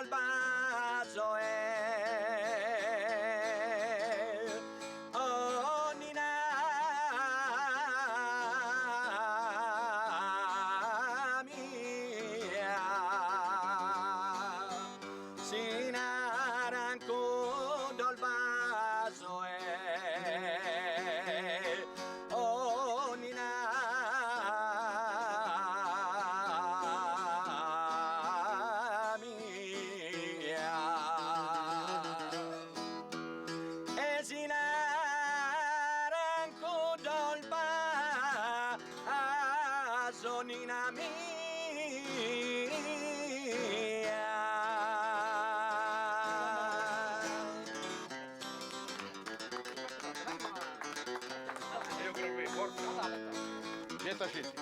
vaso oh nina mia sinaranco dal vaso oh nina esinaranco dolba sonina mia io credo che forza dietro scesi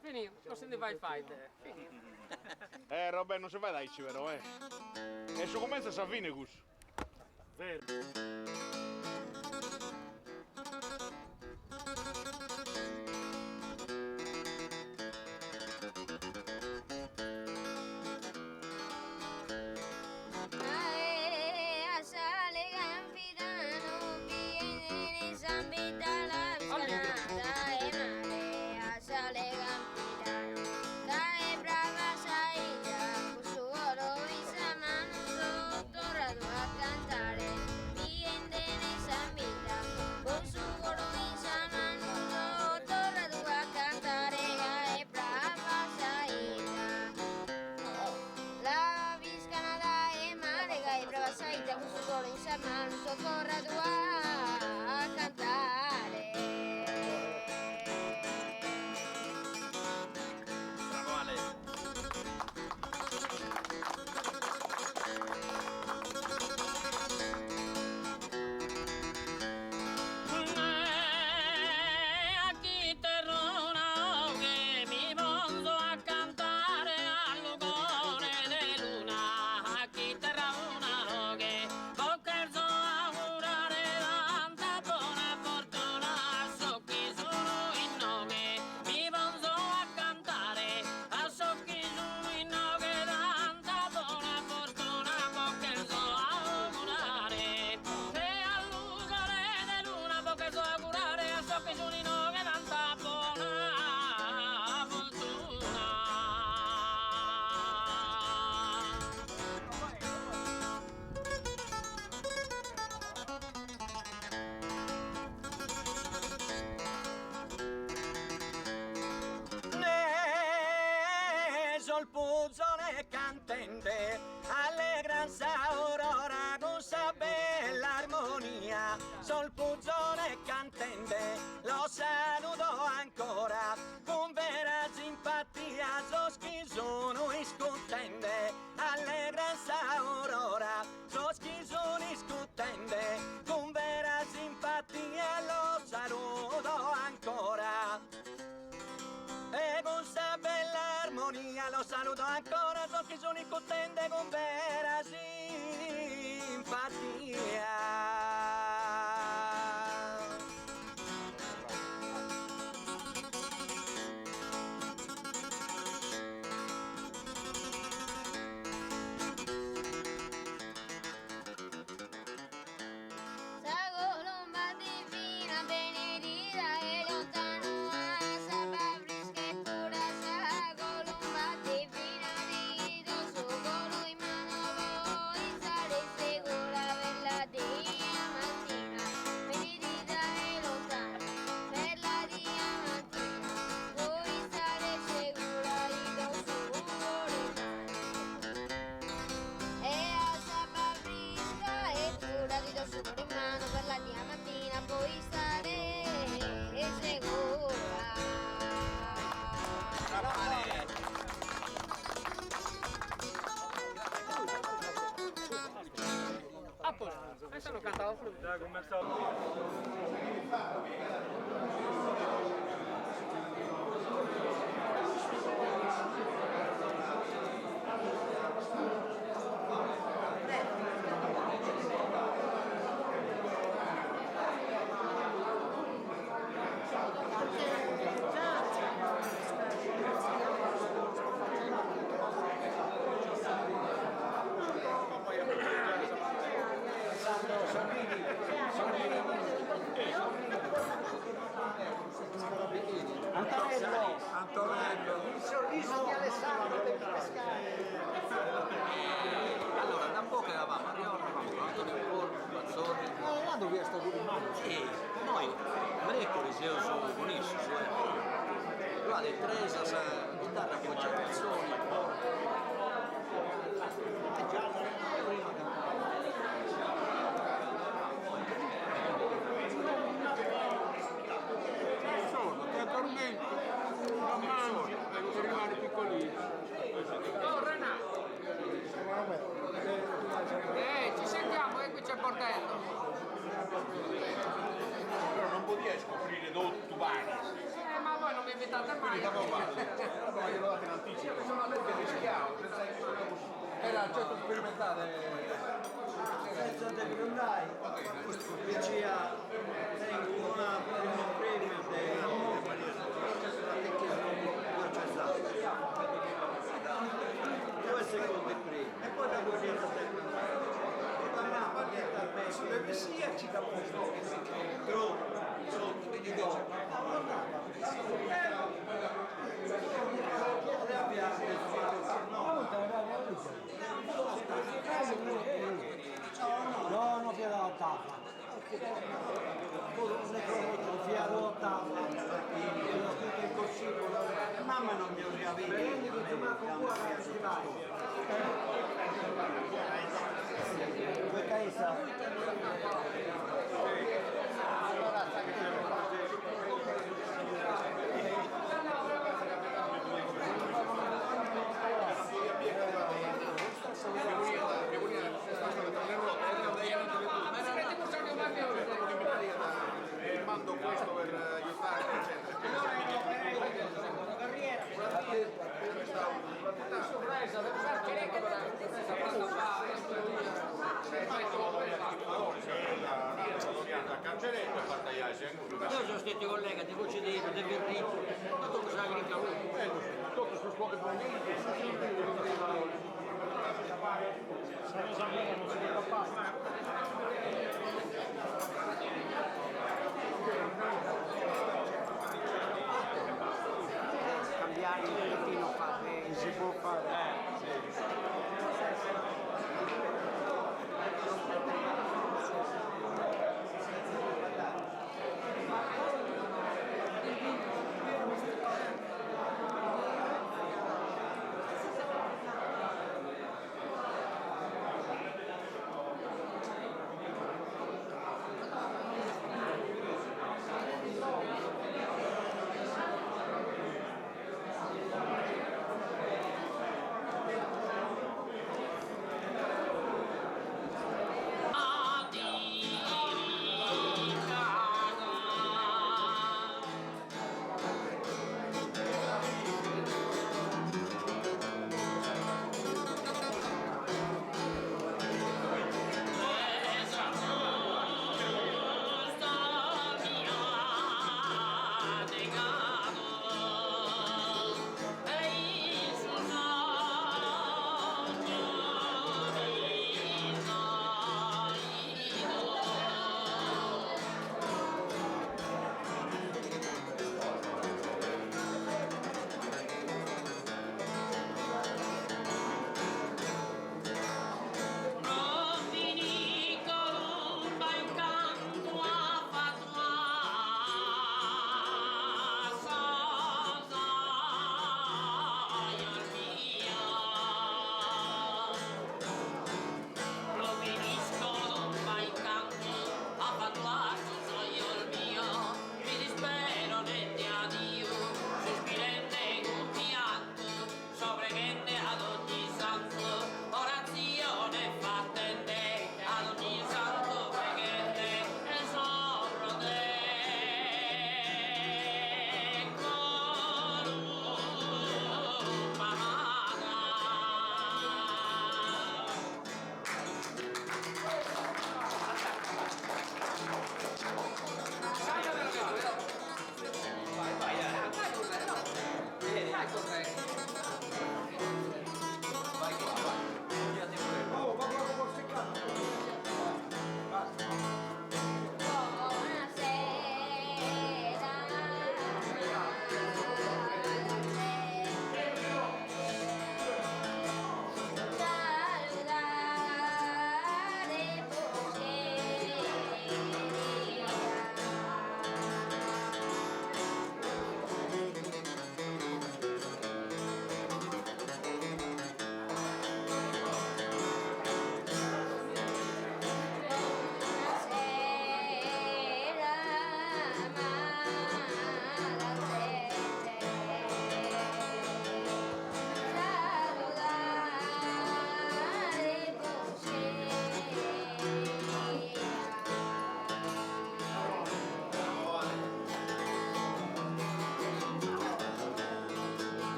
finito, non se ne vai fight Robè non si va dai vero e su comincia a fine gus vero non so corra tu a cantare bravo Ale aquí terrona che mi pongo a cantare al lugore de luna aquí terrona che sol puzzone cantante allegranza aurora con sa bella armonia sol puzzone cantante lo saluto ancora con vera simpatia so chi sono iscontente allegranza aurora so chi sono iscontente con vera simpatia lo saluto ancora e con sta bella armonia lo saluto ancora, so che sono contente con vera simpatia. Sa colomba divina, benedita e lontano per la diamantina puoi stare sicura. Bravo Ale! a posto, adesso lo cantavo frutto dai come stavo Era il centro sperimentale. Senza te prendai, dicia tengo una primo premio due secondi prima e poi da così a te deve sia ci capisco no, non fiero la tavola. Non fiero la tavola. È impossibile. Mamma non mi aveva visto. Due caesa. Mando questo per aiutare Io sono stato collega di Cucedino, di Verdino, tutto questo è grinca tutto su scuole cambiare un pochettino si può fare.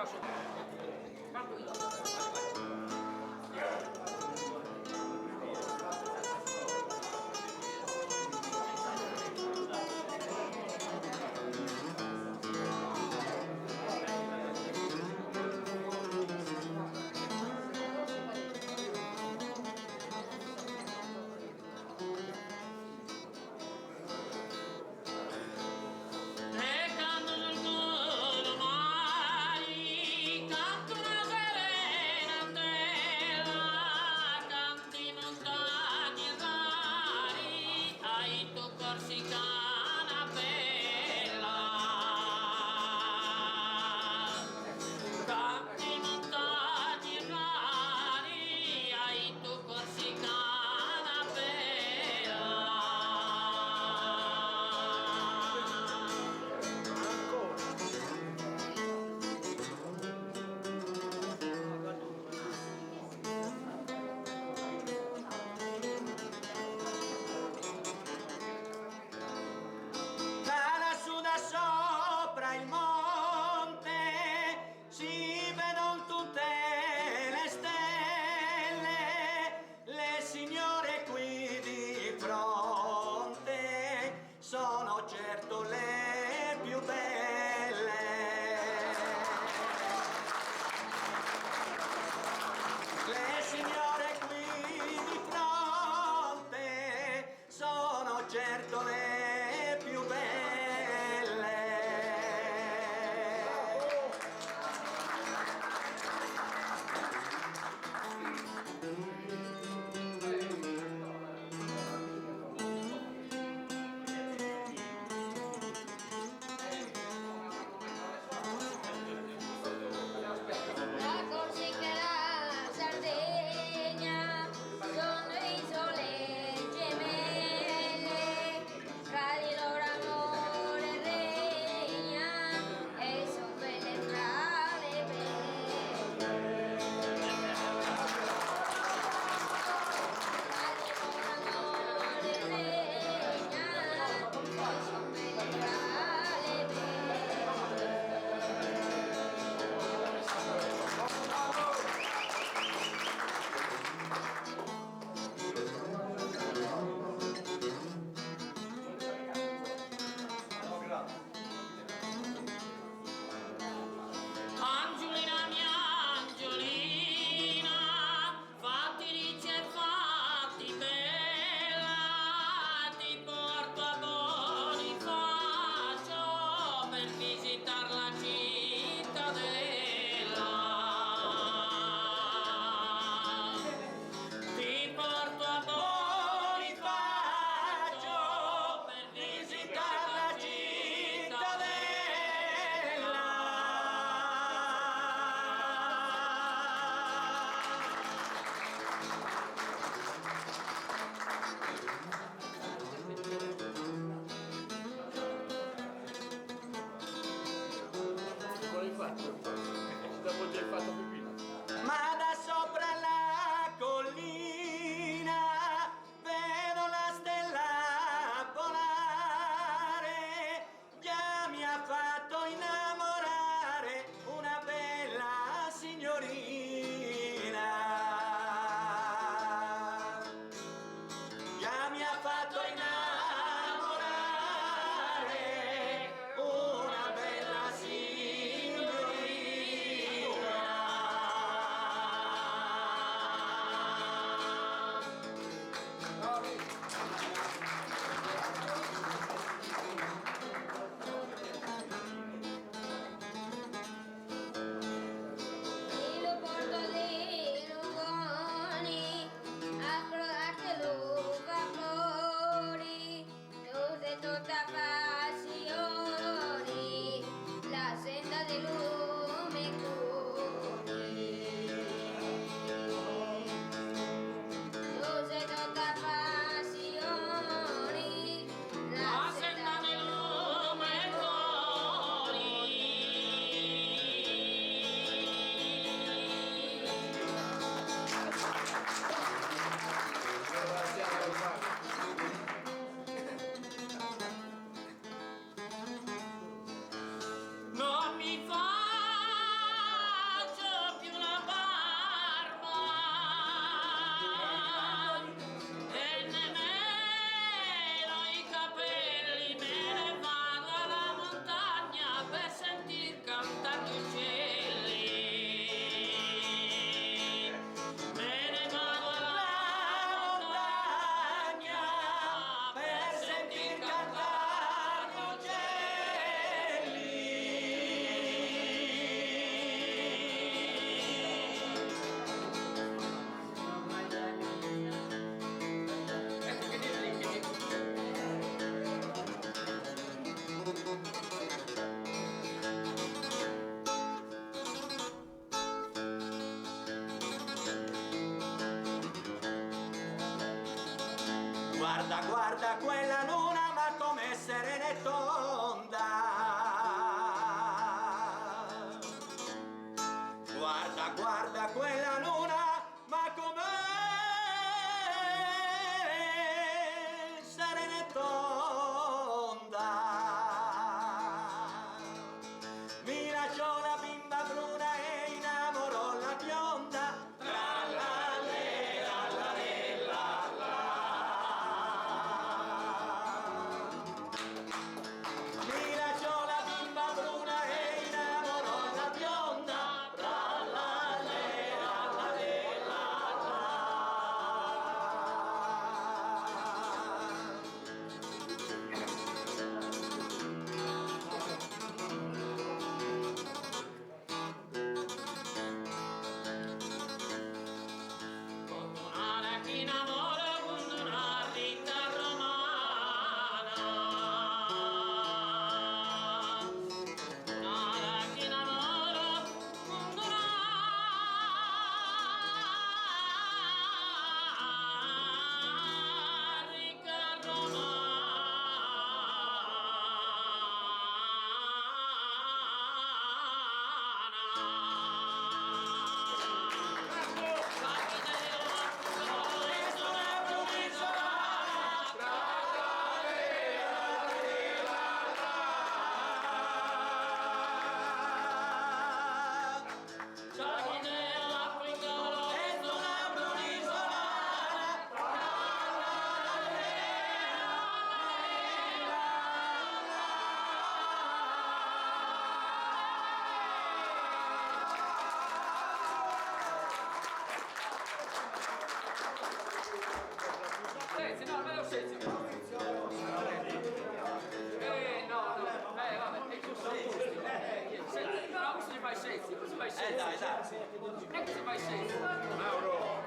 caso. E canto sul coro mai, canto una serena Guarda, guarda quella luna, ma come serena e tonda. Guarda, guarda quella luna, ma come serena e tonda. Mi lasciò la bimba bruna e innamorò la bionda. Mi lasciò la bimba bruna e innamorò la bionda. Condonare chi innamora, condonare ricca romana. Condonare chi innamora, condonare ricca Senti, no, almeno senti. No, vabbè, è giusto. Senti, no, così fai sensi, così fai sensi. Dai. E così fai sensi. Mauro,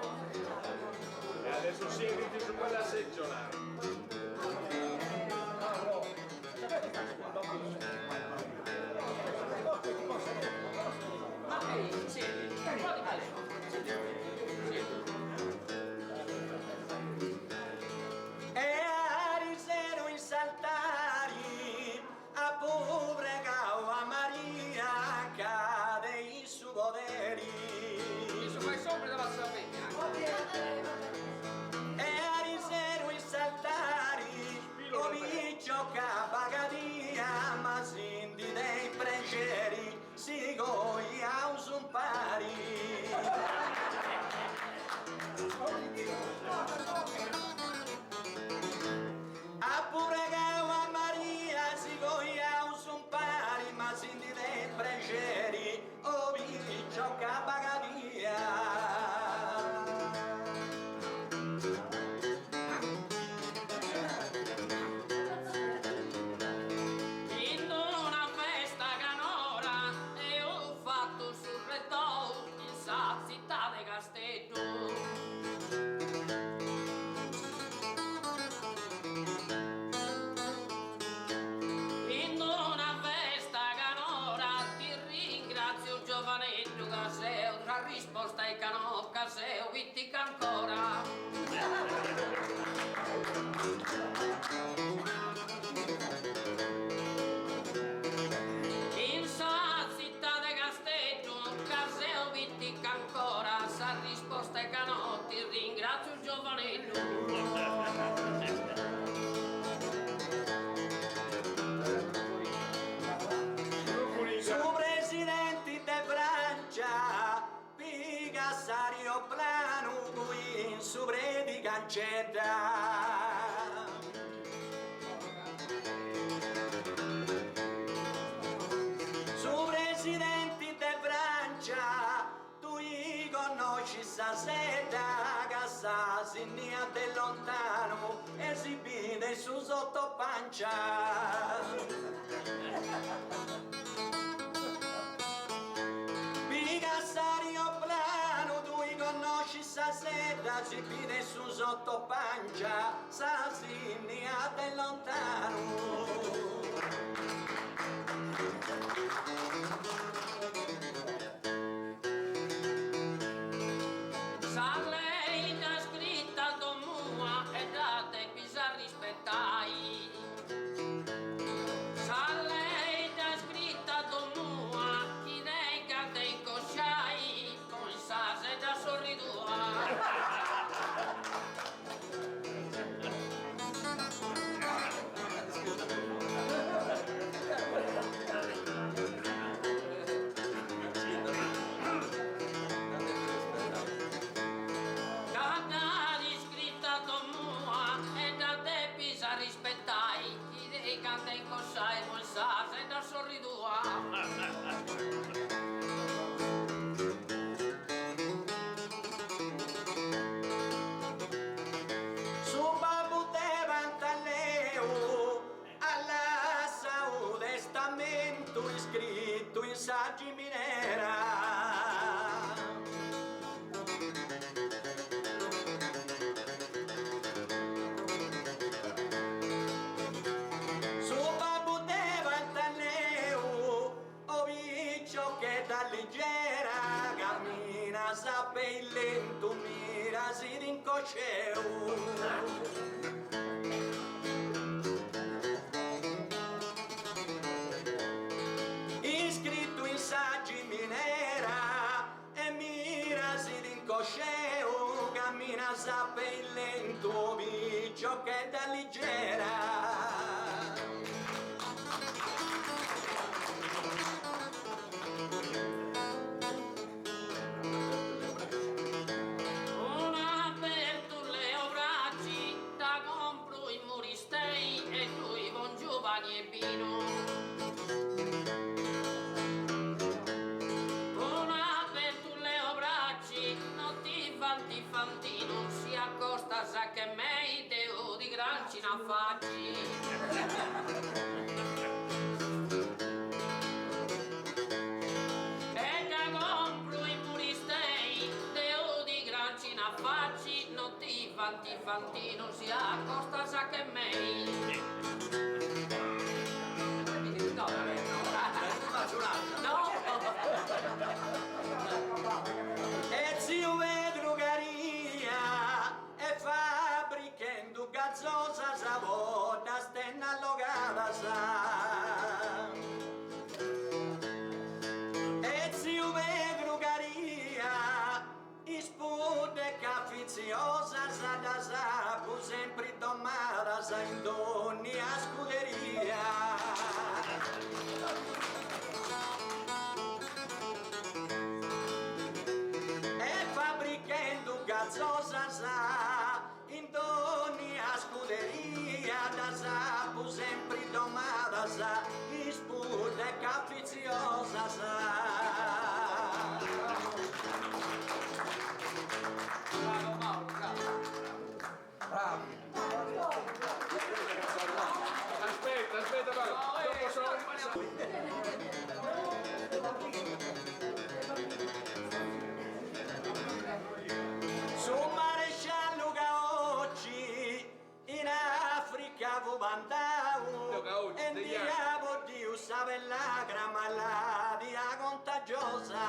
e adesso siediti su quella seggiola. Ma ehi, senti, guardi male. Senti. E a risero in saltari a pubrecao a Maria cade i suoi poteri. Isso fai sopra della Sardegna. E a risero in saltari o viccio capagadia ma sindi dei pregeri si goia un pari. A pregao a Maria si goia un pari ma sindi dei pregeri o viccio capagadia. In una festa canora e ho fatto sul retto in sa città di Castello. In una festa canora ti ringrazio giovanetto che sei la risposta è canocca sei vittica ancora. In sa città di Castello caseo vittica ancora sa risposta è canocca ti ringrazio giovanetto. Su presidenti de Francia, Pigassario Plano, qui in su di Cancetta. Su presidenti de Francia, tu i conosci sta seta, che sa signia del lontano, esibite su sotto pancia. Pigassario Plano, tu conosci sta seta, si pide su sotto pancia, sa signia del lontano. Sa lei da scritta con mua e date pisare leggera, cammina sape il lento, mira si rincosceu. Iscritto in saggi minera e mira si rincosceu, cammina sape il lento, piccio che da leggera. Sa che me deo di granci na facci. E da compro i muristei, deo di granci na facci, non ti fanti, non si accosta sa che me. No. E zio Pedro Caria e fabbricando gazzosa savoda stenna allogata sa. E zio Pedro Caria ispude caffiziosa sa da sapo sempre domata sa in donni a scuderia. Gazzosa sa, in doni a scuderia, da sapo sempre domata sa, isputa e caffiziosa sa. Bravo Mauro, bravo. Aspetta, Mauro. Dopo sono... Su maresciallo Gaocci in Africa fu bandau e diavo Dio sa la gran malaria contagiosa.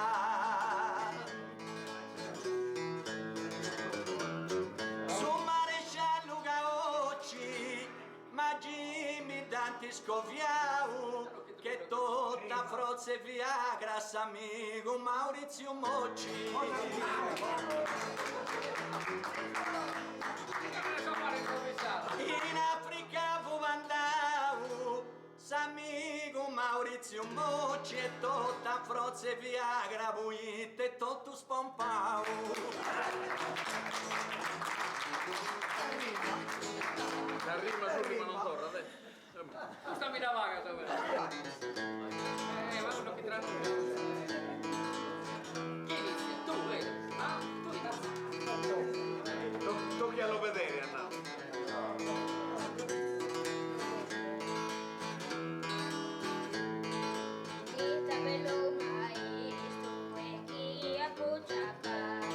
Su maresciallo Gaocci ma Jimmy Danti scoviau che tutta frozze Viagra s'amico Maurizio Mocci. In Africa fu andau s'amico Maurizio Mocci e tutta frozze Viagra buite e tutto spompau. La rima su rima non torna, dai. Stammi da vaga dove? Ma uno che tra chi inizia? Tu, vedi? Ah, tu inizia. Tocchi allo vedere, Anna. Dítamelo, maestro, aquí a Cochacay.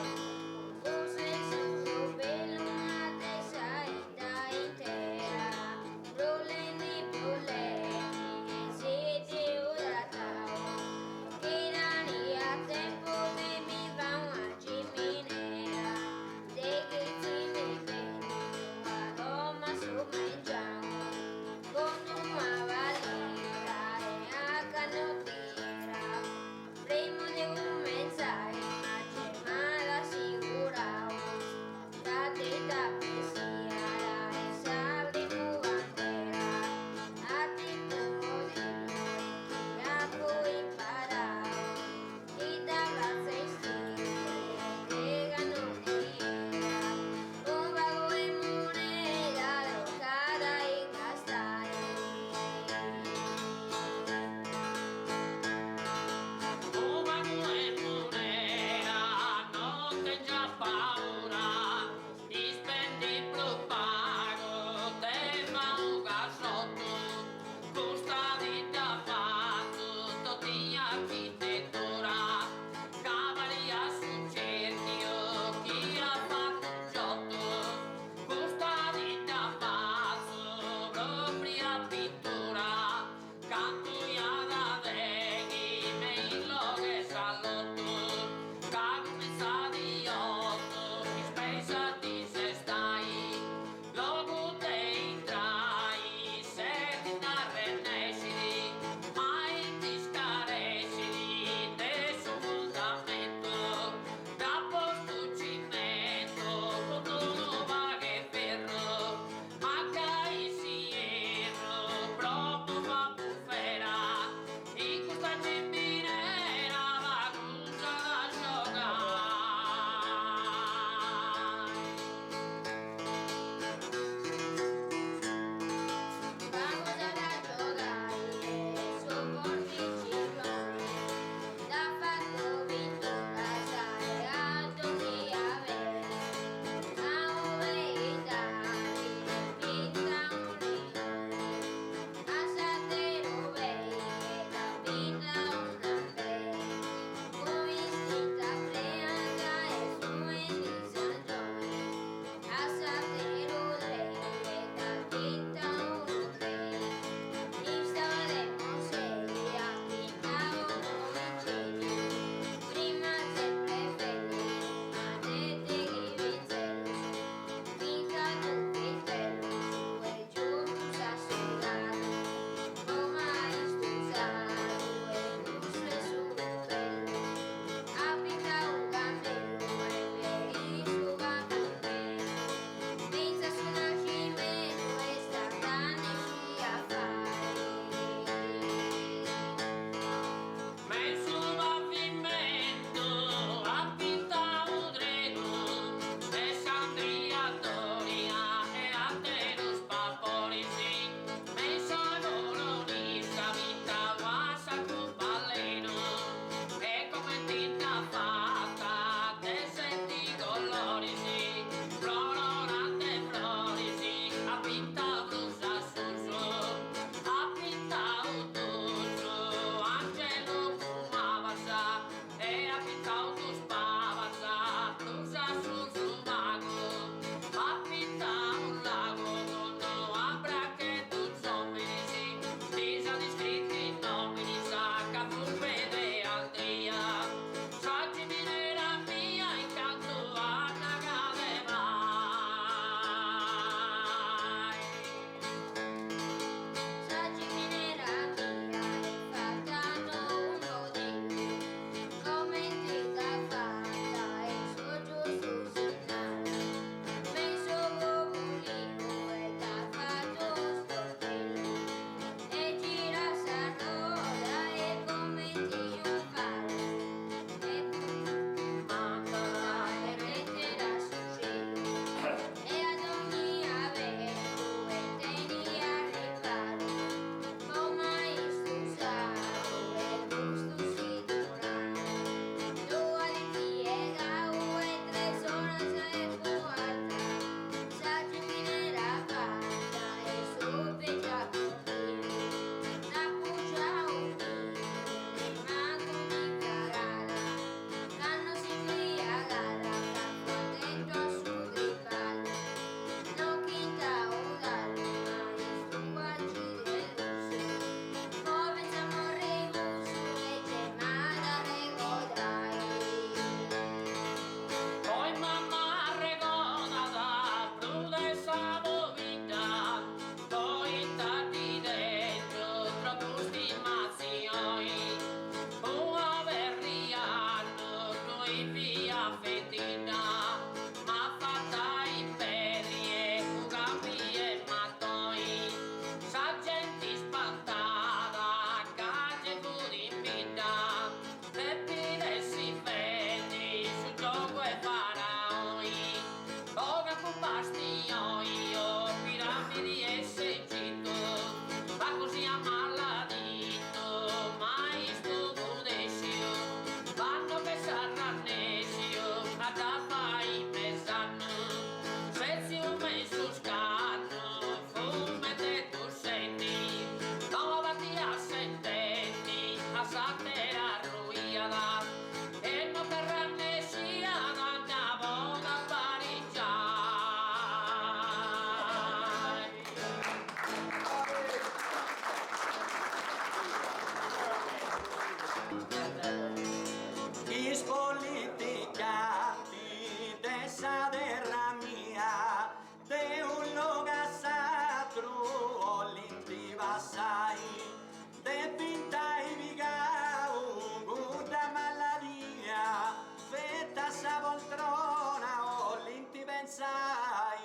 Puse su pelo una tesaita entera. Problemi, di via Fettina, ma fatta in ferie, campi e mattoni, sa gente spantata, cage pure in vita, e pide si fendi sul gioco e faraoni, poca con bastioni, piramidi e Egitto, va così a maladito, mai sto budesio, vanno che sarrannesio, ad affai pesano, se si un messo scanno, fume te tu senti, non vatti a sententi, a satera ruiada, e non per rannesia, da buona parigiai. Is politicati de esa terra mia, de un lugar satru olinti vasai, de pinta y vigau, guda maladia, feta sa poltrona olinti pensai.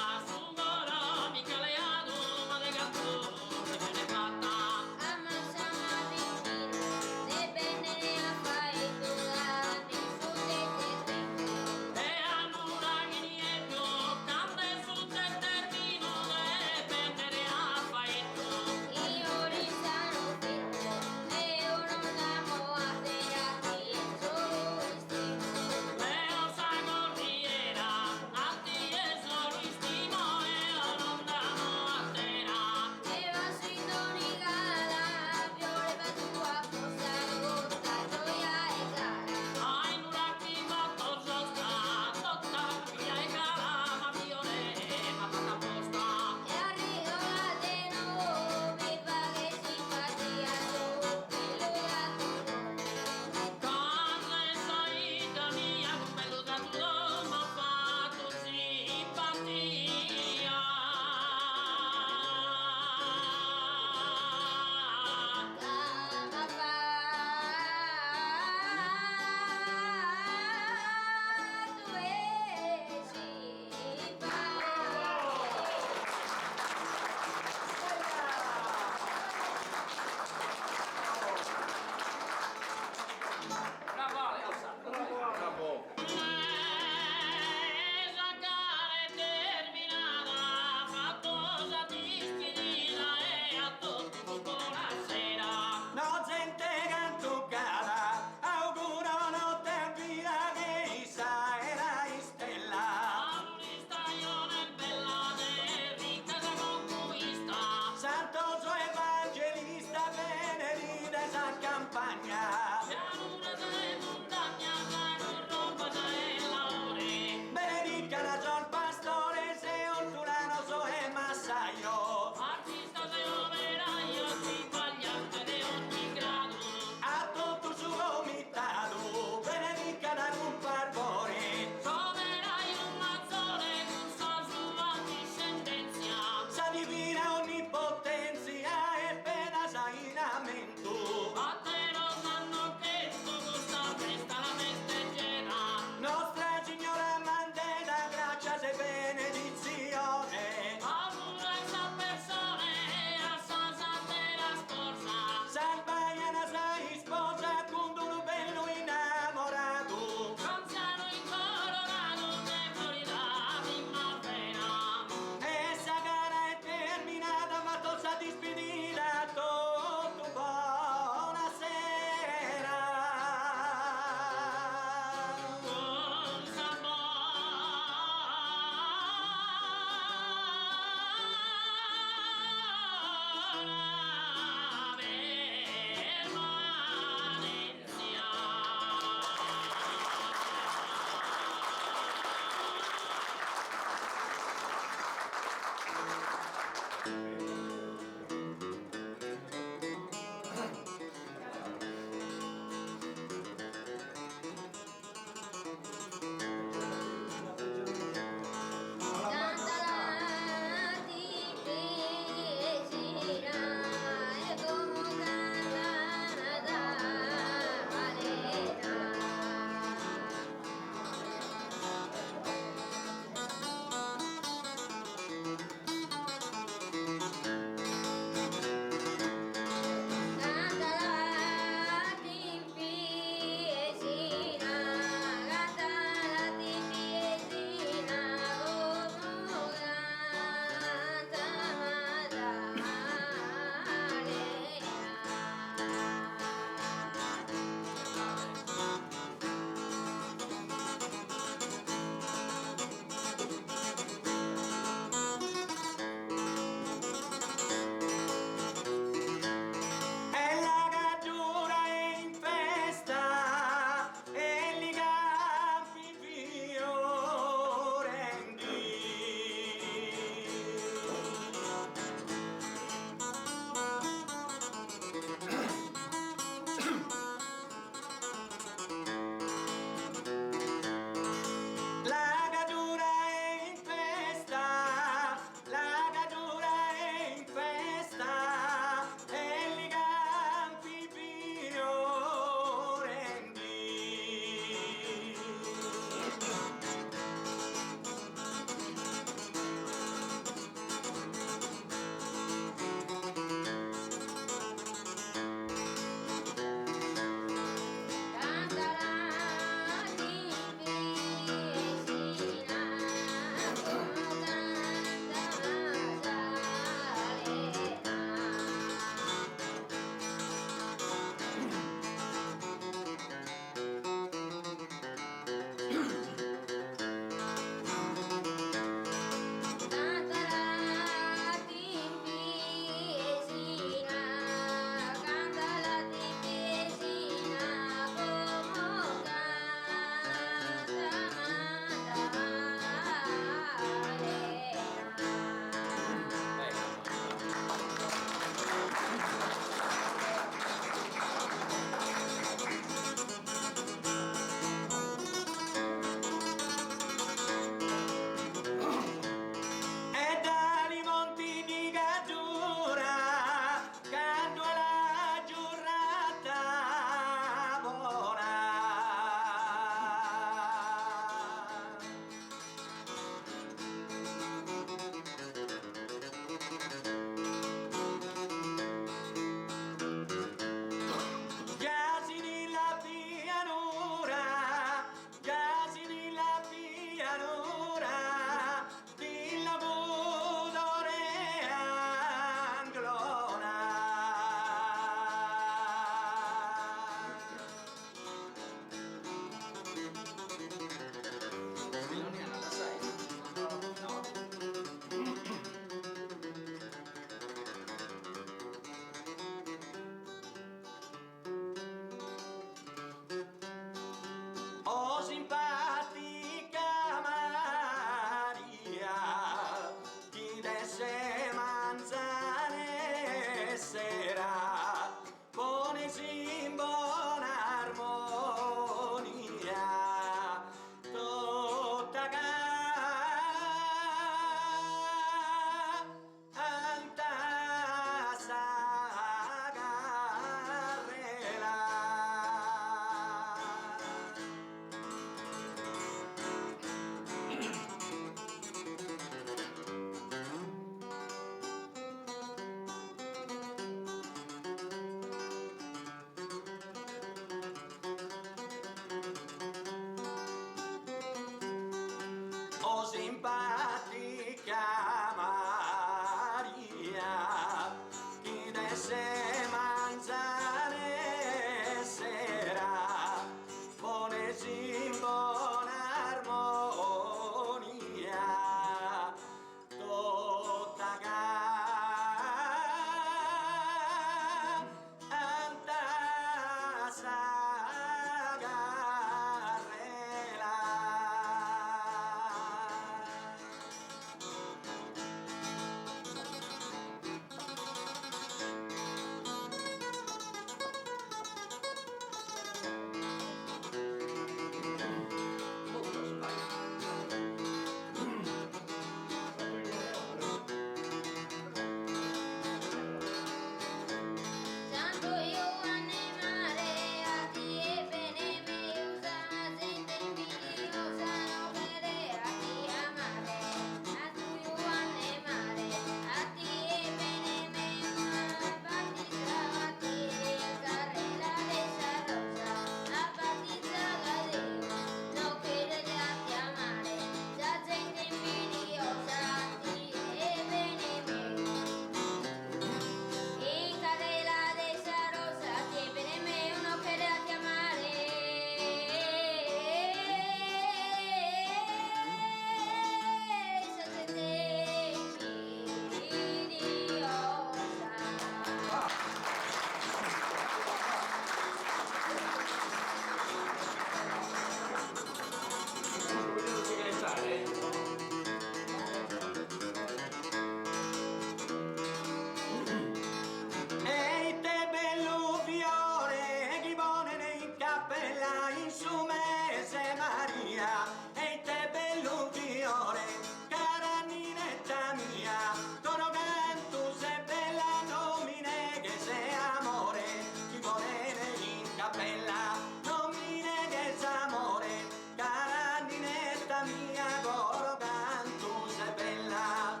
bella, non mi neghes amore, cara ninetta mia, coro canto sei bella.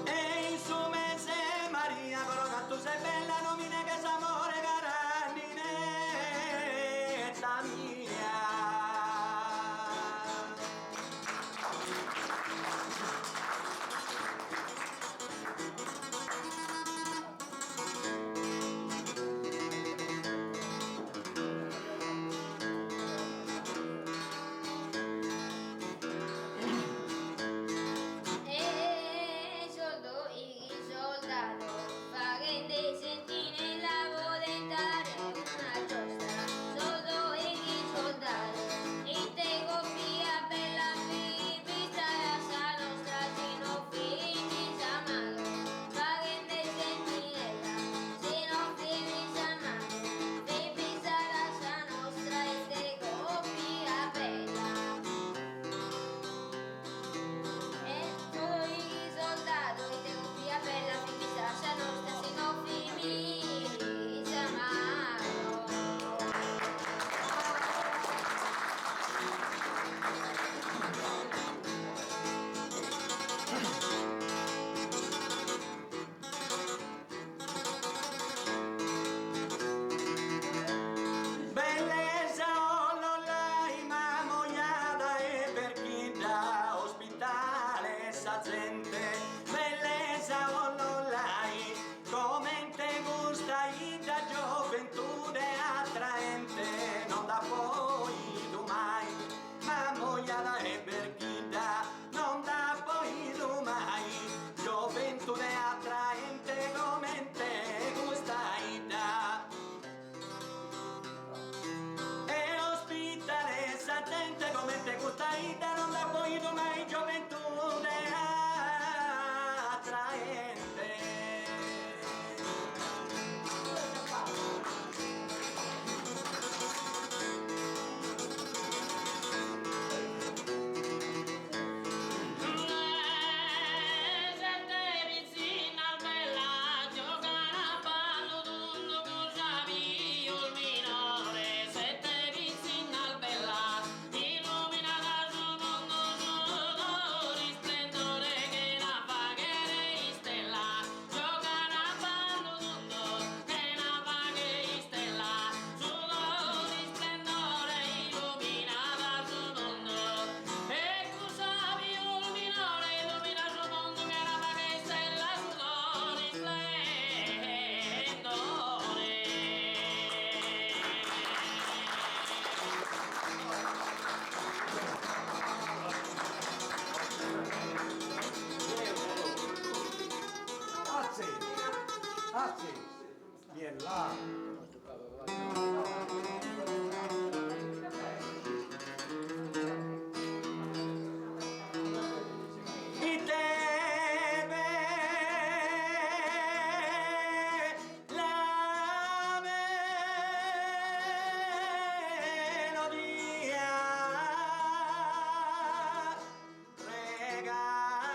E in su mese Maria, coro canto sei bella, non mi neghes amore, cara ninetta mia. Soldo y soldado, paguen de sentir el lago de entrar en una chosta. Soldo y soldado, y tengo via per la vista a nostra, si no finis amado. Paguen de sentinella, si no finis amado. Vista a nostra, y tengo via bella. Soy soldado y tengo via bella, mi casa nostra, si no finis amado. Bellezza o non l'hai, ma mogliata e per chi da ospitale sa gente. Bellezza o non l'hai, come te gusta e da gioventù attraente. Non da poi tu mai, ma mogliata e per chi da, non da poi tu mai. Gioventù attraente, come te gusta e da. E ospitare sa gente come te gusta e da, non da poi tu mai, gioventù attraente. Sette vicina al bella, giocano a ballo tutto con Savio il minore. Sette vicina al bella, illuminata sul mondo solo risplendore che la paghere stella. Giocano a ballo tutto che la paghere stella, solo risplendore illuminata sul mondo. E con Savio il minore illumina sul mondo che la paghere stella, solo Azzi, vieni là. E te la melodia regalata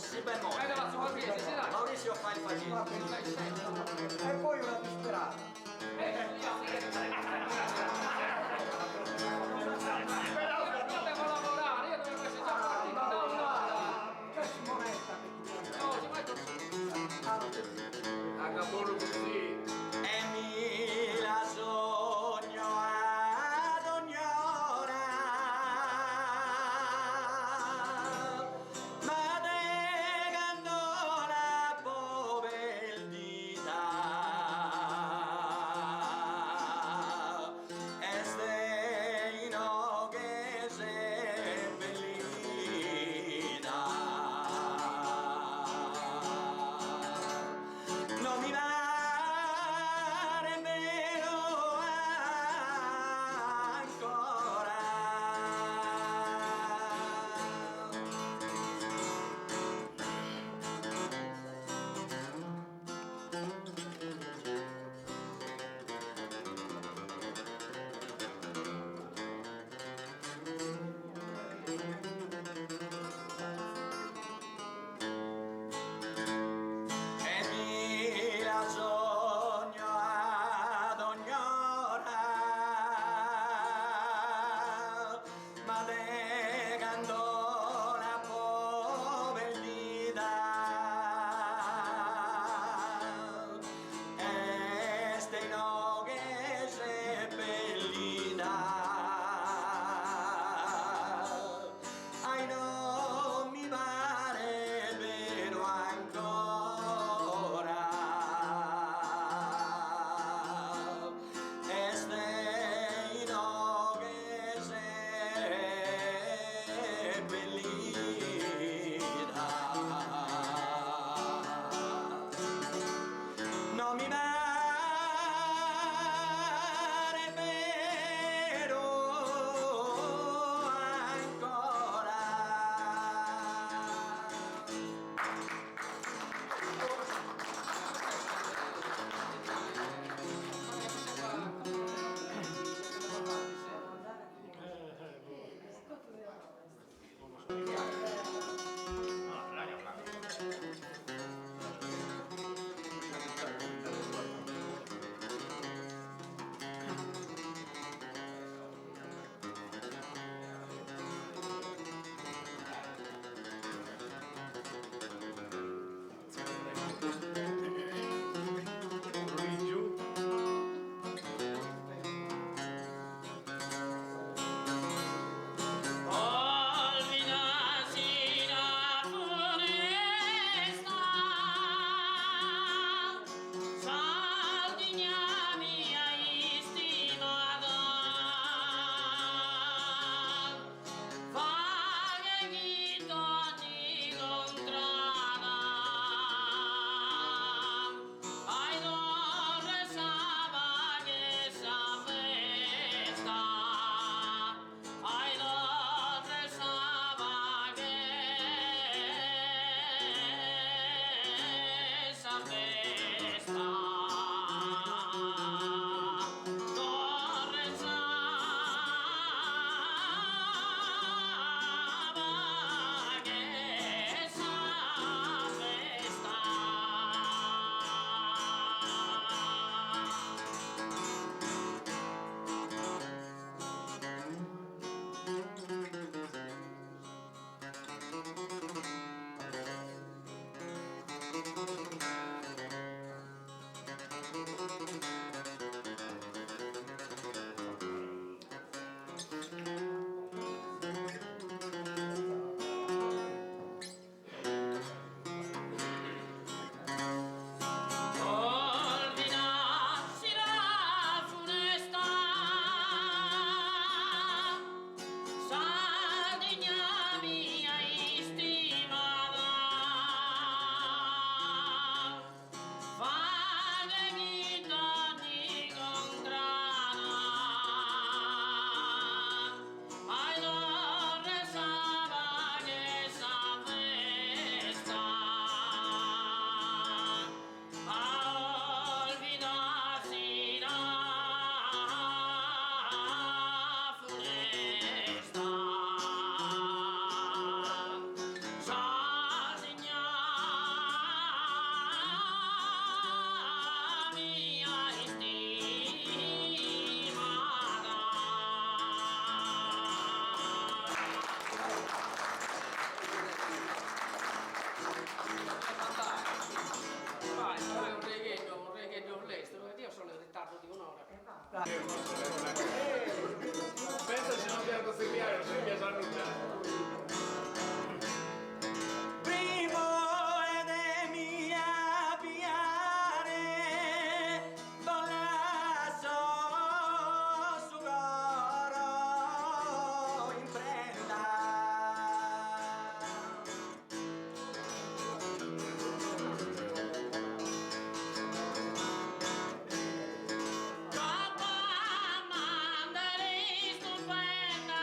si bemolle. la sua fine, si dai. Maurizio fa il Va facino. benissimo. E poi una disperata. Devo lavorare, io dovevo essere già partito da un'ora. C'è Simonetta che ti No, si mette a capolo così. E mi la sogno ad ogni ora, ma negando la povertà Pensa se non pianto serviare, non si piace annunciare. Primo ed è mia piare, bollasso su coro in prenda. Papà mandali stupenda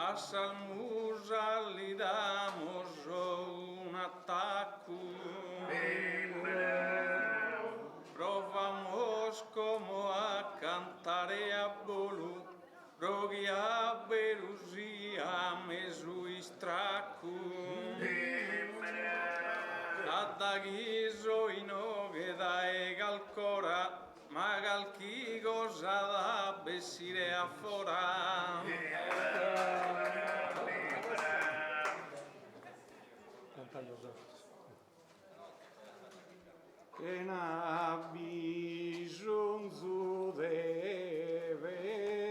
A Salmusa le damos un ataco. Provamos como a cantar a bolu, rogi a berusia mesu istraku. Da ghiso inoge da egalcora, ma galchi goza da bessire a fora. Che n'ha bisogno de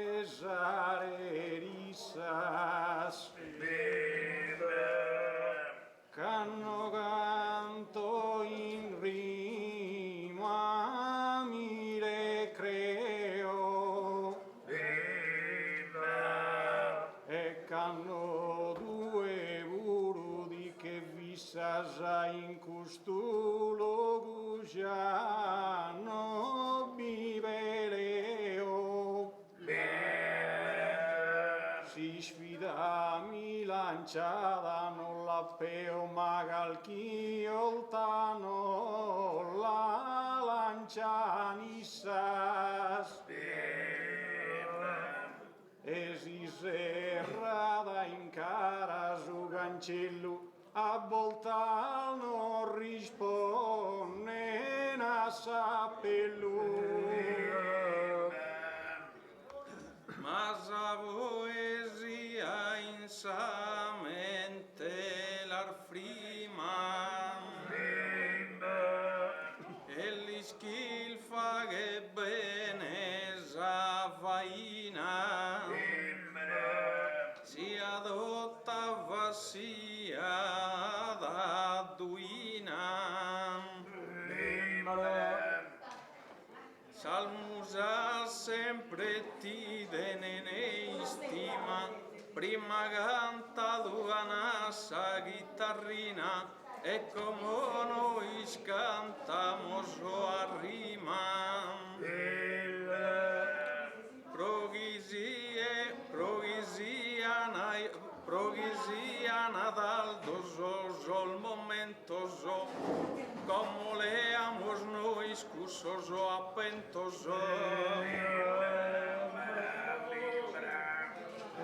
besare risas, canno canto in rima mi le creo, e canno due burudi che vissasa in custulo no biveleo. Si sfida mi lanciata non la peo magal chi oltano la lancianissas. E si serrada in cara su cancello a volta non risponde a sappellu. Ma sa poesia insamente l'arfrima e li schilfa che bene sa faina si adotta vassia da duina. Salmusa sempre ti ne stima, prima canta una sa chitarrina e come noi cantamos a rima. Progisia Nadal dososo el momentoso, como leamos noi scusoso appentoso.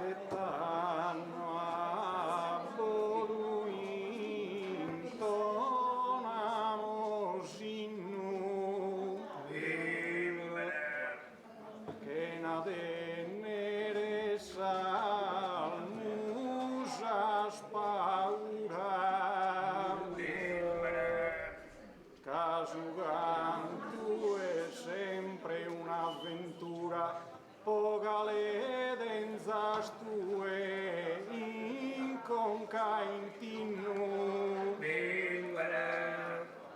E t'hanno intonamos innu, che na tenere salmusa spaura, casu cantu è sempre un'avventura, poca le denzas tue in conca in tinnu,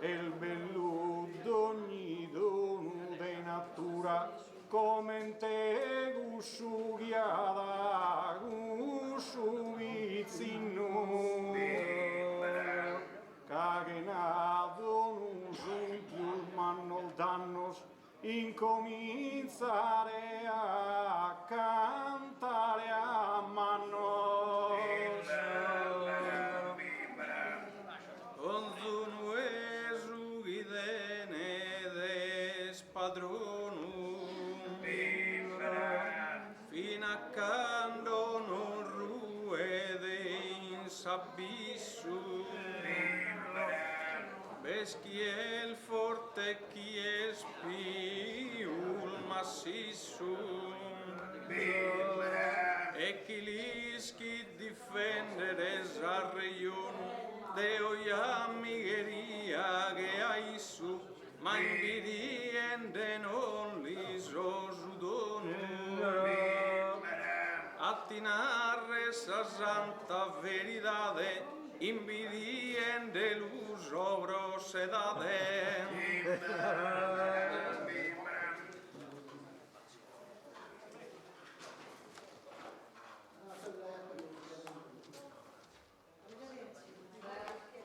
e il bello d'ogni dono de natura come in te gussu ghiada gussu vizzinnu, cagenato non più manno dannos incominciare a cantare a mannos. Con tu nuesu guidene des padronu, fino a quando non ruede in sabissu. Ves chi è il forte, chi è spiul massissu, e chi lischi difendere al reionu de oia amigheria che hai su, ma invidiende non li sosudonu. Attinarre sa santa veridade, invidiende l'uso prosedade.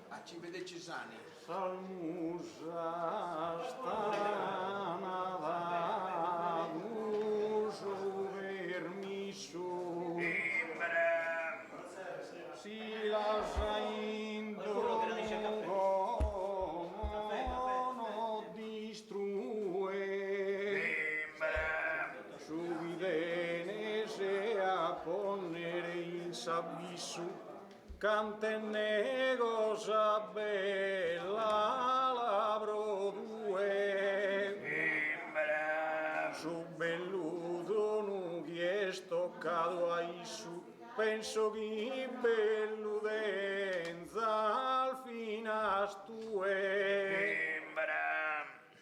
A ci vede Cesani. Salmusa stana da uso vermisu, s'avvisu, cantenne cosa bella labro due. Su belludo nu chiesto cado a isu, penso che belludenza al finas tue.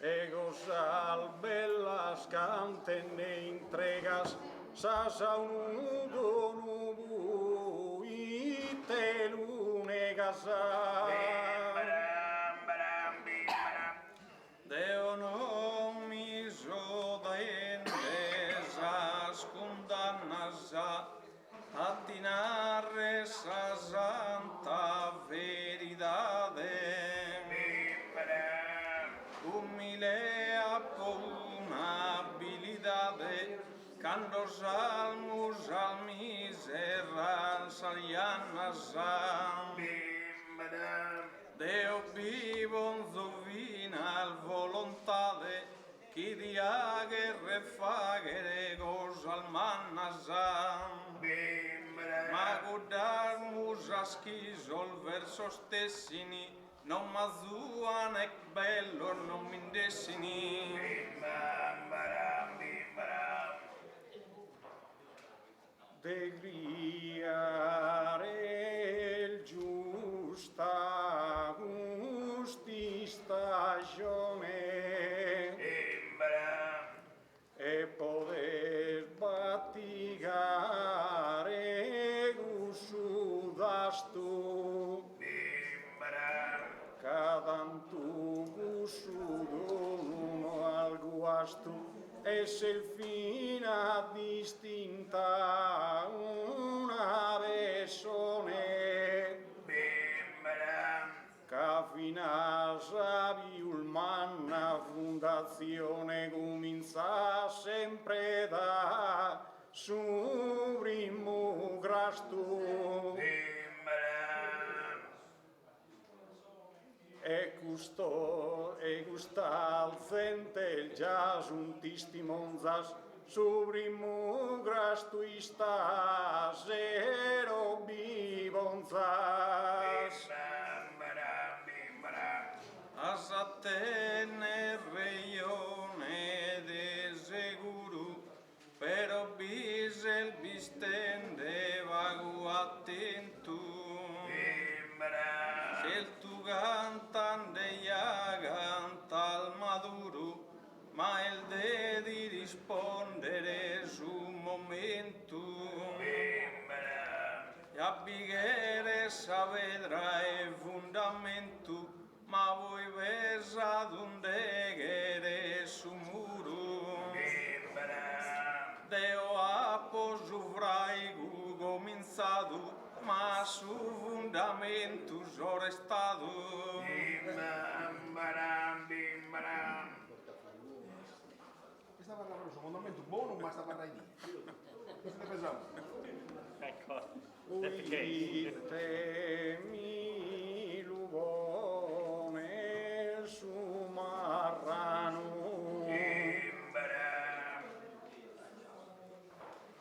E cosa bellas cantenne entregas, sasa unudo nubu y te lune casa. Deo non mi sodendesas condannas a dinare sa santa veridade. Humile aponabilidade, cando salmus al miserra salianas. Deo vivo zovinal volontade, chi diage refagere gosal mannas. Ma gudarmus a schisol verso stessini, non m'azzuan ec bello non m'indessini. De griare il giusta gusti stagione e poter batigare gusudastu. Cadantu gusudo uno al guastu, es el fina distinta una besone. Ca fina sabiul manna fundazione comincia sempre da su primo grastu. E gustal centel già un testimonzas subrimu grastuistas ero vivonzas. As attene reione de seguru, pero bisel bistende vagu attentu. El tu cantan de ya al maduro, ma el de di rispondere su momentum. E abbighere savedra e fundamentu, ma voi vesa d'undeghere su muro. Deo apos uvraigu cominzado, ma su fundamentus ho restado. Questa parlava su fondamento buono, ma sta parlando di cosa ne pensiamo? Ecco, Uite mi lugone su marrano,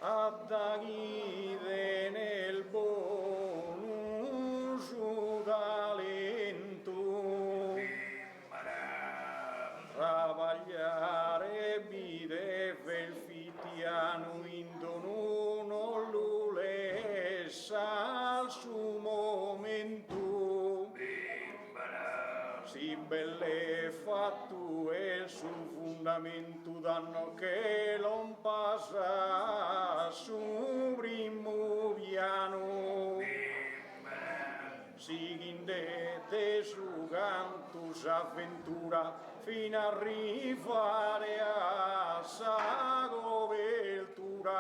addagide nel buono su talento, travagliare bide velfitiano indono non lulessa al suo momento. Si belle fatto e su fondamento danno che non passa su primo piano. Siguindete su cantus avventura fino a arrivare a sa copertura.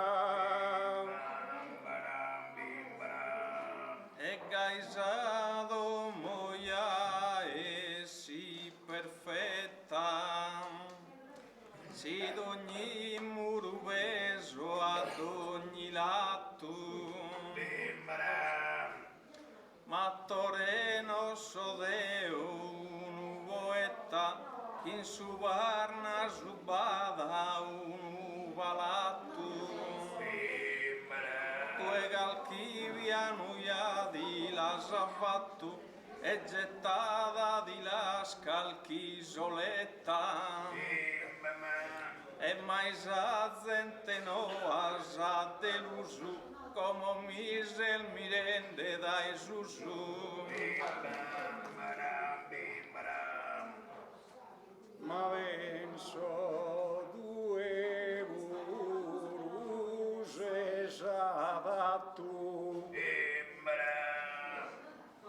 E gaisado moia e si perfetta, si d'ogni muro beso ad ogni lato. Ma toreno sodeo un poeta in su barna subada un uvalatto. Tue galchivia fatto è gettata di la scalchisoletta e mai sa gente no sa deluso come misel mi rende dai susu. Ma penso due buruse sa tu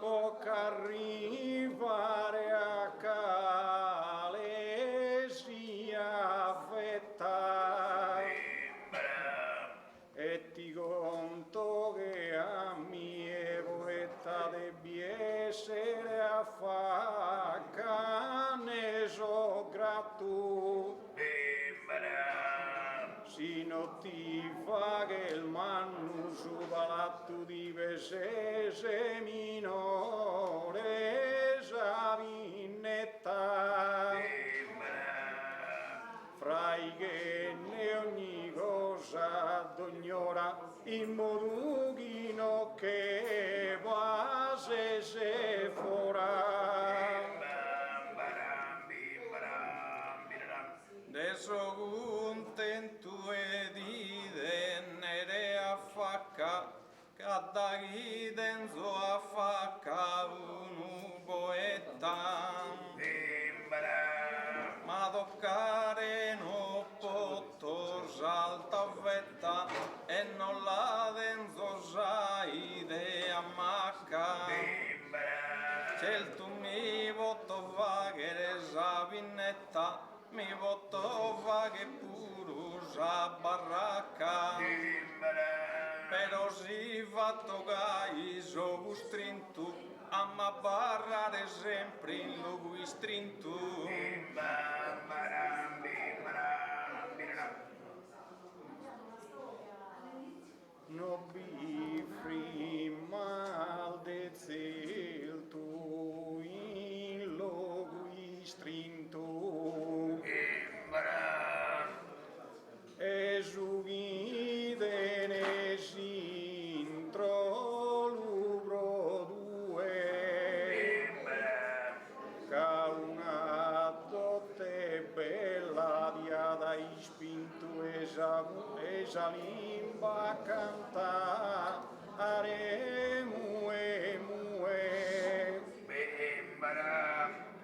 può arrivare a Calesia fetta e ti conto che a mie poeta debbi essere a fa cane so gratu si non ti fa che il mannu su palatto di pesese minore savinetta frai che ne ogni cosa d'ognora in modughino che base se fora adesso contento e di denere a facca cada chi denzo a facca un poeta ma toccare no potto salta vetta e non la denzo sai de a macca certo mi voto va che resa vinnetta mi voto va che purusa baracca però si fatto che so costrinto a ma barrare sempre in luogo istrinto no bifri mal de zel tu in luogo istrinto e sughi ne sintro lubro due ca una dote bella diada ispinto esa limba canta mue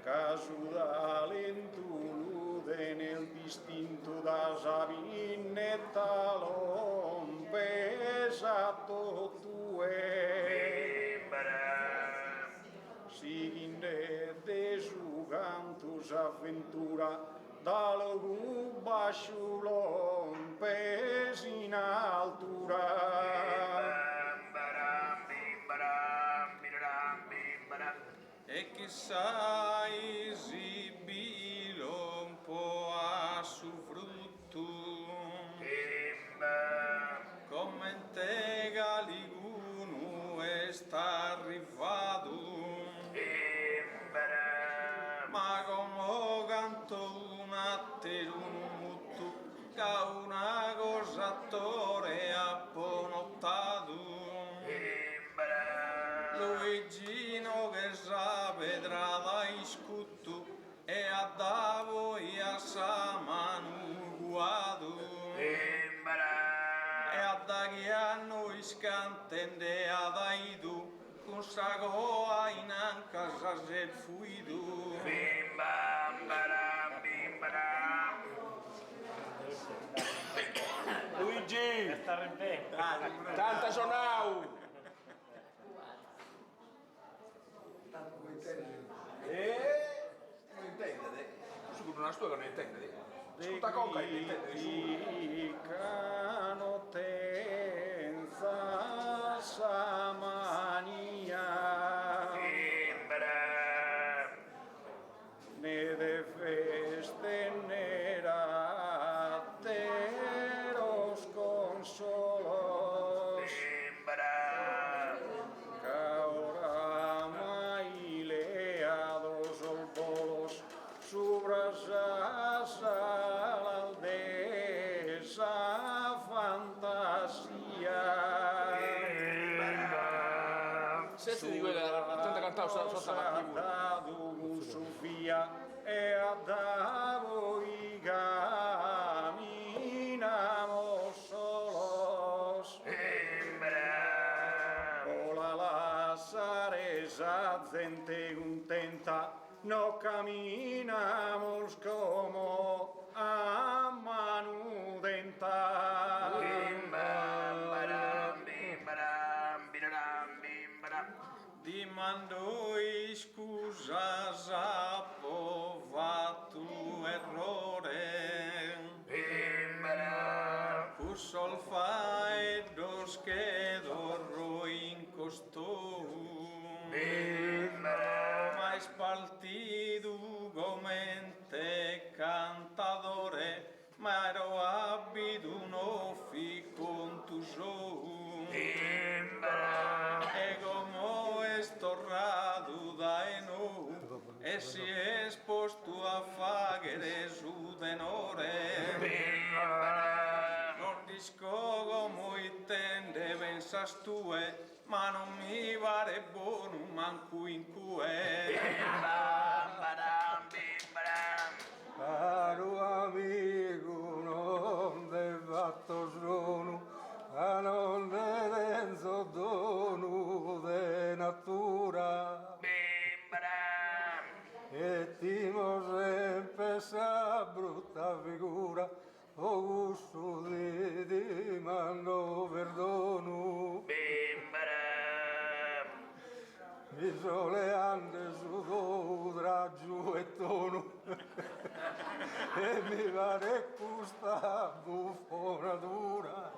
casu da lentulude nel distinto da savinetta l'ompesato tue siginde de su cantus avventura dal gubasciu l'ompes in altura e chissà esibilo un po' a su frutto come in te galiguno è sta arrivato ma come canto un attero un mutto che una cosa attore ha ponottato Luigino che sa vedrà dai scutto e a davo e a sa manu guado e a da che a noi scantende a daidu con sa goa in anca sa se fuidu Luigi! Tanta sonau! Non intende? Sicuro una stua che non intende? Scuta coca e intende? Canotenza samania ne de feste nerateros consolos subras aldesa fantasia Senti di quella cantare sotto la figura. dato con Sofia e a voi camminamo solos. Vola lasciare esa gente contenta, no caminamos como a mano denta. Dimando scusa Zappo fatto errore. Cussol fai dos che dorro in costò. Ma spaltido gomente cantadore, ma ero abito un offi con tu e como estorrado da eno, e si esposto a fagere su denore. Non discogo muy tende pensas tue, ma non mi pare buono manco in cue. Caro amico, non de fatto sono, ma non de denso dono de natura. E timo sempre sa brutta figura, o gusto di mando perdono. Mi soleande su dodra giù e tono e mi pare questa buffonatura.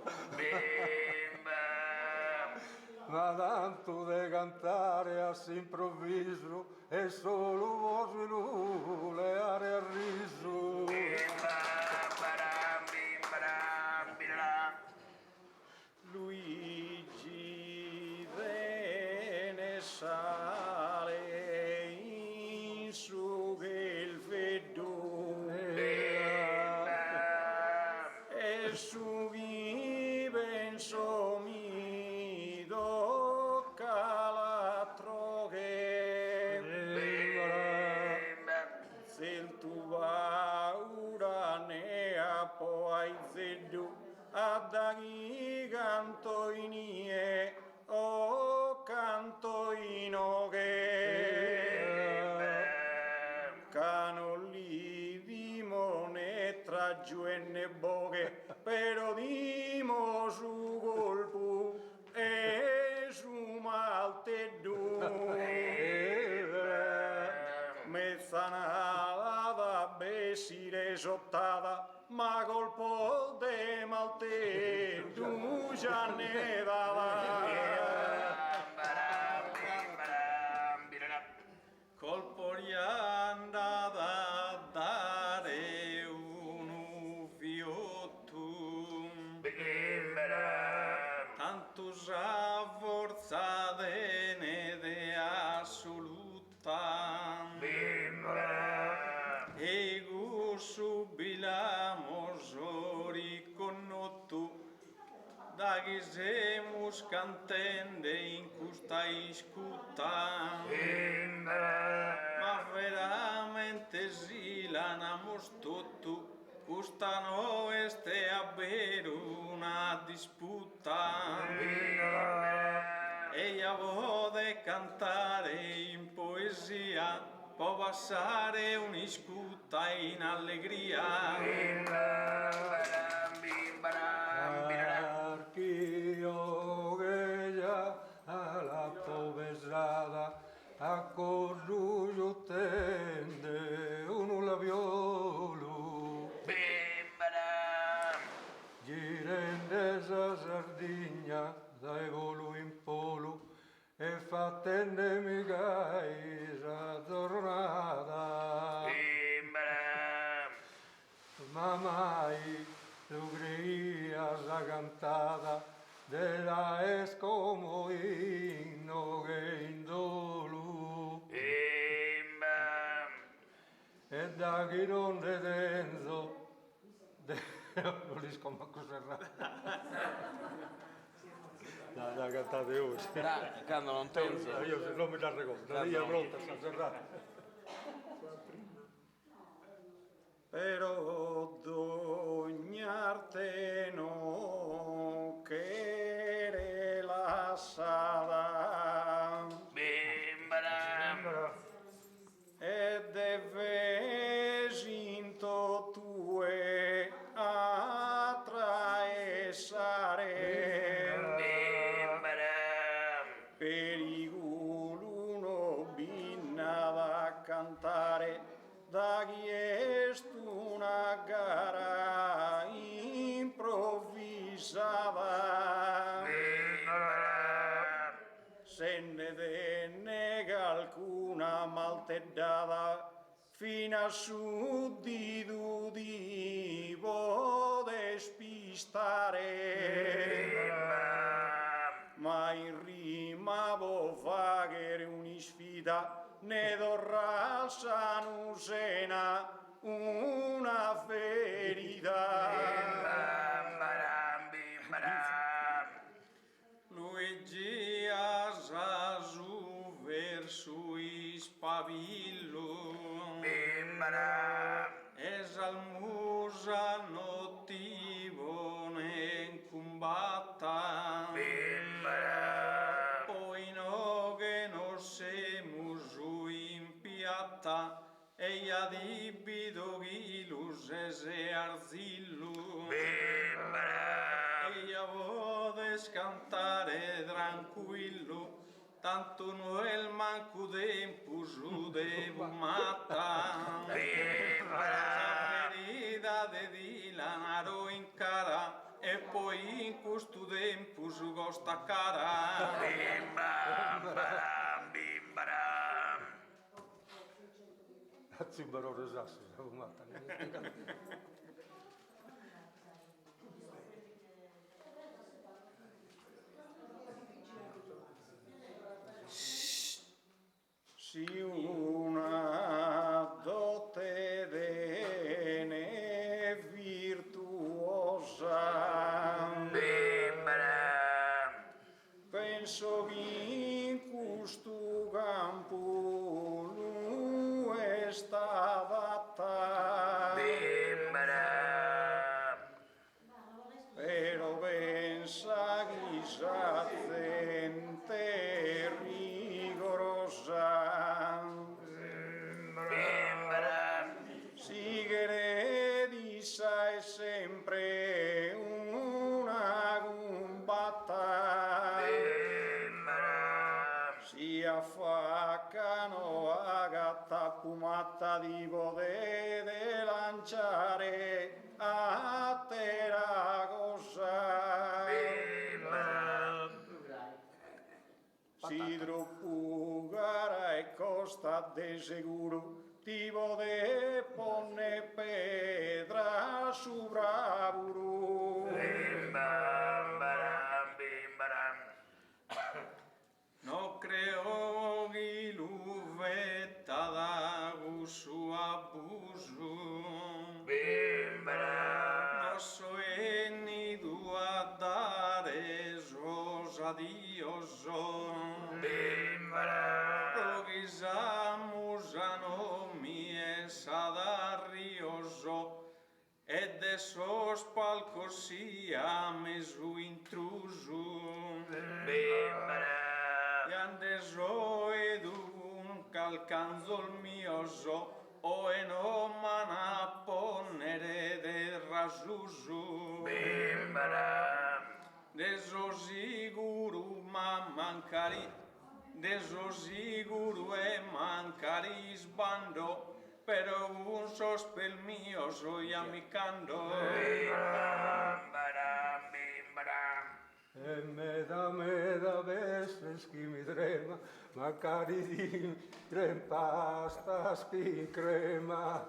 Ma tanto de cantare a s'improvviso e solo voce le aree a riso. Luigi venne sale in su che il freddo e su chi penso mi tocca l'altro che se il tuo paura ne ha poi zeddu a da chi canto in ie o canto in oghe cano li dimo ne tra giù e ne boghe però dimo su colpo e su malte mezzanala besire sottata ma colpo de malte tu già ne colpo gli andata a dare un fiotto tanto sa forza de assoluta ego subilamos riconotto da che semus cantende in questa iscuta ma veramente si l'anamos tutto questa no este a vero una disputa e io vode cantare in poesia può passare un'iscuta in allegria. Archio che già alla povesada a corruglio tende un labiolo girende sa Sardigna dai volo in polo e fattene mica isa tornata ma mai tu creías la cantada de la es como inno che indolu e da chi non de denzo non riesco manco a serrare Dai, cantate ora. Dai, quando non tenso. Io se non mi dà conto, la via pronta sta serrata. Però d'ognarte no che rilassata e devesinto tue attraessare pericolo no binna da cantare da chi è una gara improvvisata se ne nega alcuna malteddata fino a su di despistare ma in rima vo faghere un'isfida ne dorrà sanusena una ferita. Luigi asasu verso ispavillo esalmusa notivo ne combatta poi no che non semus in piatta e ia dibido gilus ese arzillu e ia vodes cantare tranquillo tanto no el manco tempus devo matta ferida de dilanaro in cara e poi in questo tempus gosta cara Zimbaro rosasso, stavo matta. si una dote dene virtuosa penso che in questo campo lui è stata però pensa che s'azzente rigorosa si credi sai sempre una combatta si affaccano a gatta pumatta di potete lanciare a terra cosa si troppo gara e costa de sicuro ti potete ponne pedra su bravuro no creo che l'uvetta da gusto abuso non so ni tu a dare sosa dioso Rogisamusano mi esa da rioso e de sos palcos sia mesu intruso e andeso ed un calcanzo il mioso o e non mana ponere de rasuso deso sicuro ma mancari deso sicuro e mancari sbando però un sospel mio soy amicando E meda veces che mi trema, magari di trempasta in crema.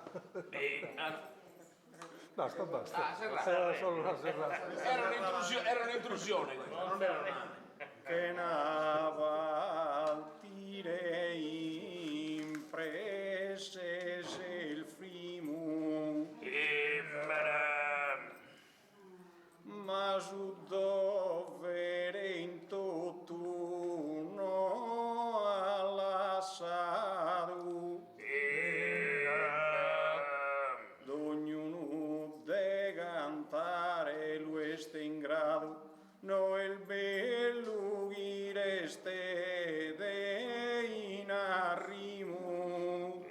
Basta. Era solo una serrata. Era un'intrusione questa, non era una... che n'avaltire imprese se il primo ma su dove no il bello gireste de in arrimo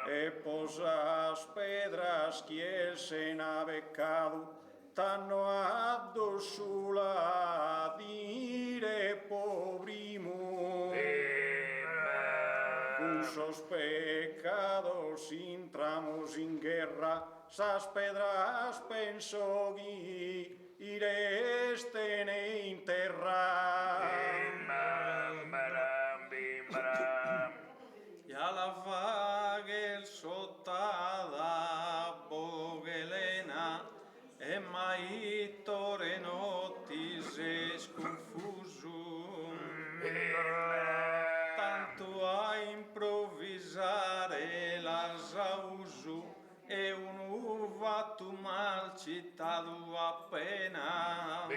e posas pedras que se n'ha beccado t'hanno addosso la dire pobrimo usos pecados intramos in guerra sas pedras penso ghi irestene in terra e alla vaghe sottada bogelena e mai tore notis es confuso tanto a improvvisare la sausu e un'uva tu mal citado appena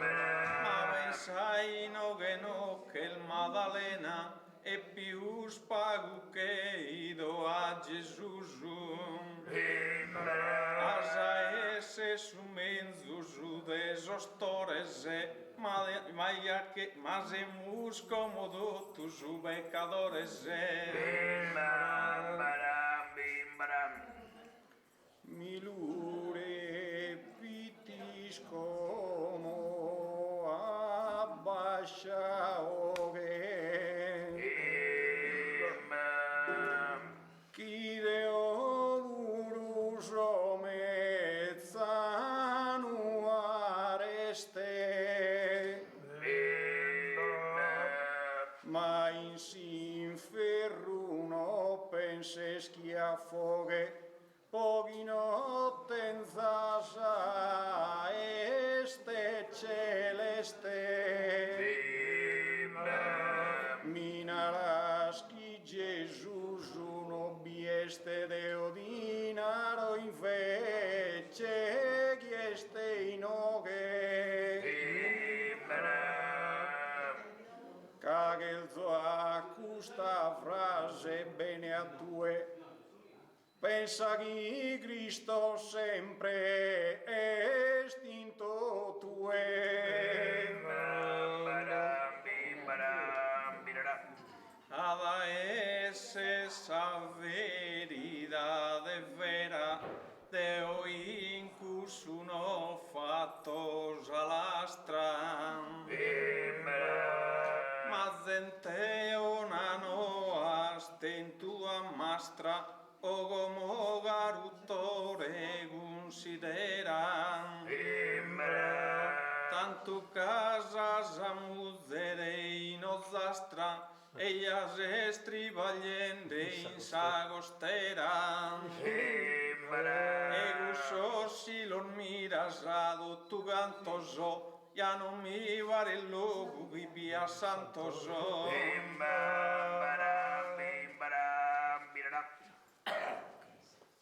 ma pensai no che no che il Maddalena è più spago che ido a Gesù asa esse su mezzo su desostores ma se musco modo tu su beccadores milure pitis como abbascia chi deo duruso mezzanu areste ma in s'inferruno penses chi affoghe pochi nottenzasa este celeste minaras chi Gesù non bieste deo dinaro invece chieste inoghe cagelzo a questa frase bene a due pensa che Cristo sempre è estinto tue ad esse sa verità vera Deo incus uno fattos alastra ma zenteo nano astentu ammastra o como garutore considera tanto casas amuzere in ozastra ellas estribagliende in sagostera eguso si los miras adottu gantoso ya non mi varello vipia santoso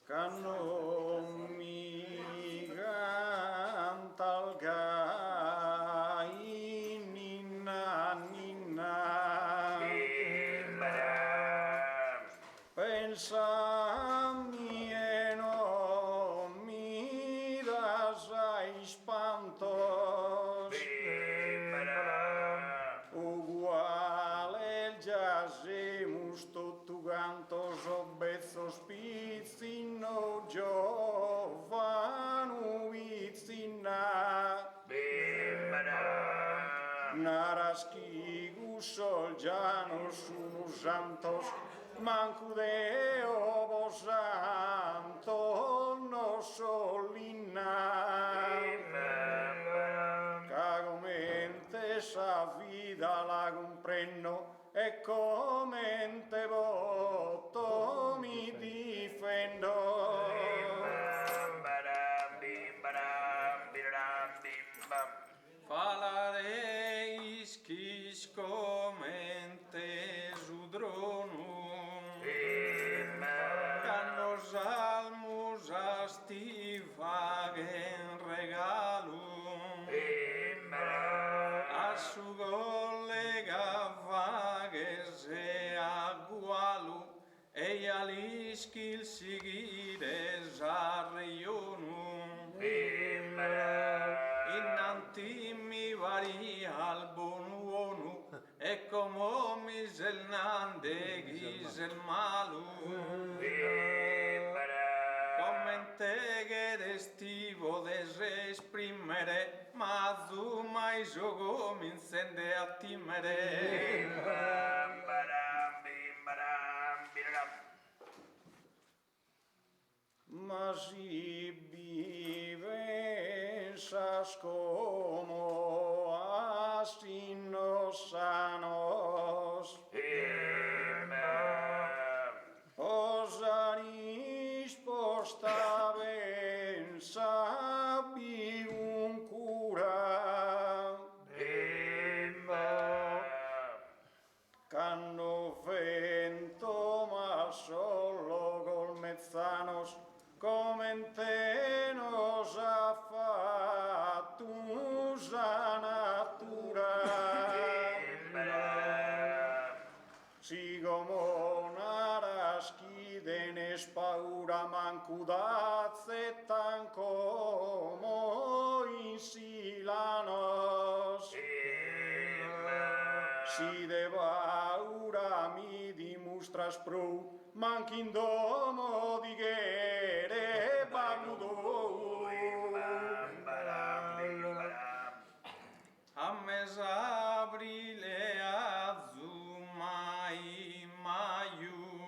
canno mi canta al gai ninna ninna pensa e non mi dasai spantos uguale il giasemus tutto cantos obezzos pizzino giovanu vizzina naraski gusol giano sono santos manco deo vo santo no solinna cagomente sa vida la comprendo e commente voto mi difendo falareis quis comente sudronum cannos almus asti vaguen regalum a su gollega vagues e agualu e alischil sigires a reionum in Nande Gisel Malu Commente che destivo desesprimere ma tu mai gioco mi incende a timere ma si vive como así nos sanos osanis posta ben sabi un cura canno vento ma solo col mezzanos come nos ha fatto usa natura si como naraschi denes paura mancudazze tan como insilanos si de paura mi dimostras pro manchin domo digere bagnudo a mes aprile azumai maium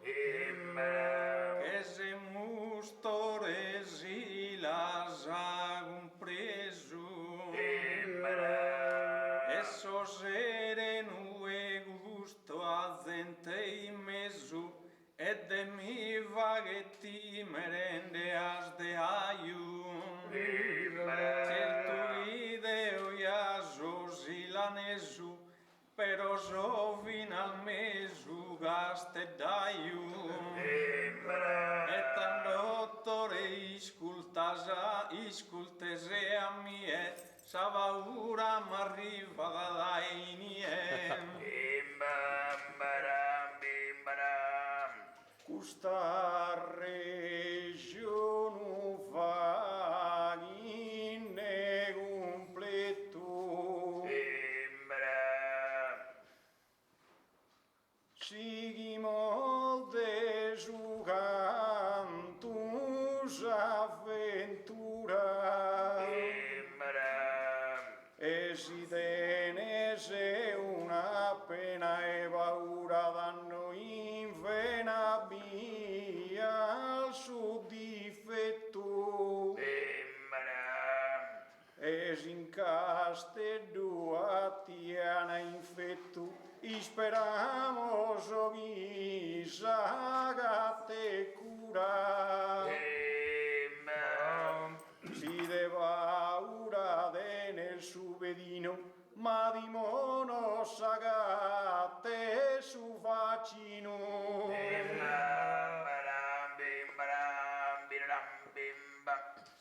che se mustores ilas agum presu e so serenu e gusto azentei mesu e de mi vaghetti merende as de aium certo ideo iaso silanesu pero so finalmesu gaste daium e tan dottore iscultese a mie savaura m'arriva da dainiem custa regionu va in completo sigui molte giugantus avventura e si tenese una pena e paura danno in vena via al suo difetto e si incaste due tiana infetto e speramos ogni sagate cura si de paura de nel su vedino ma di mono sagate su vaccino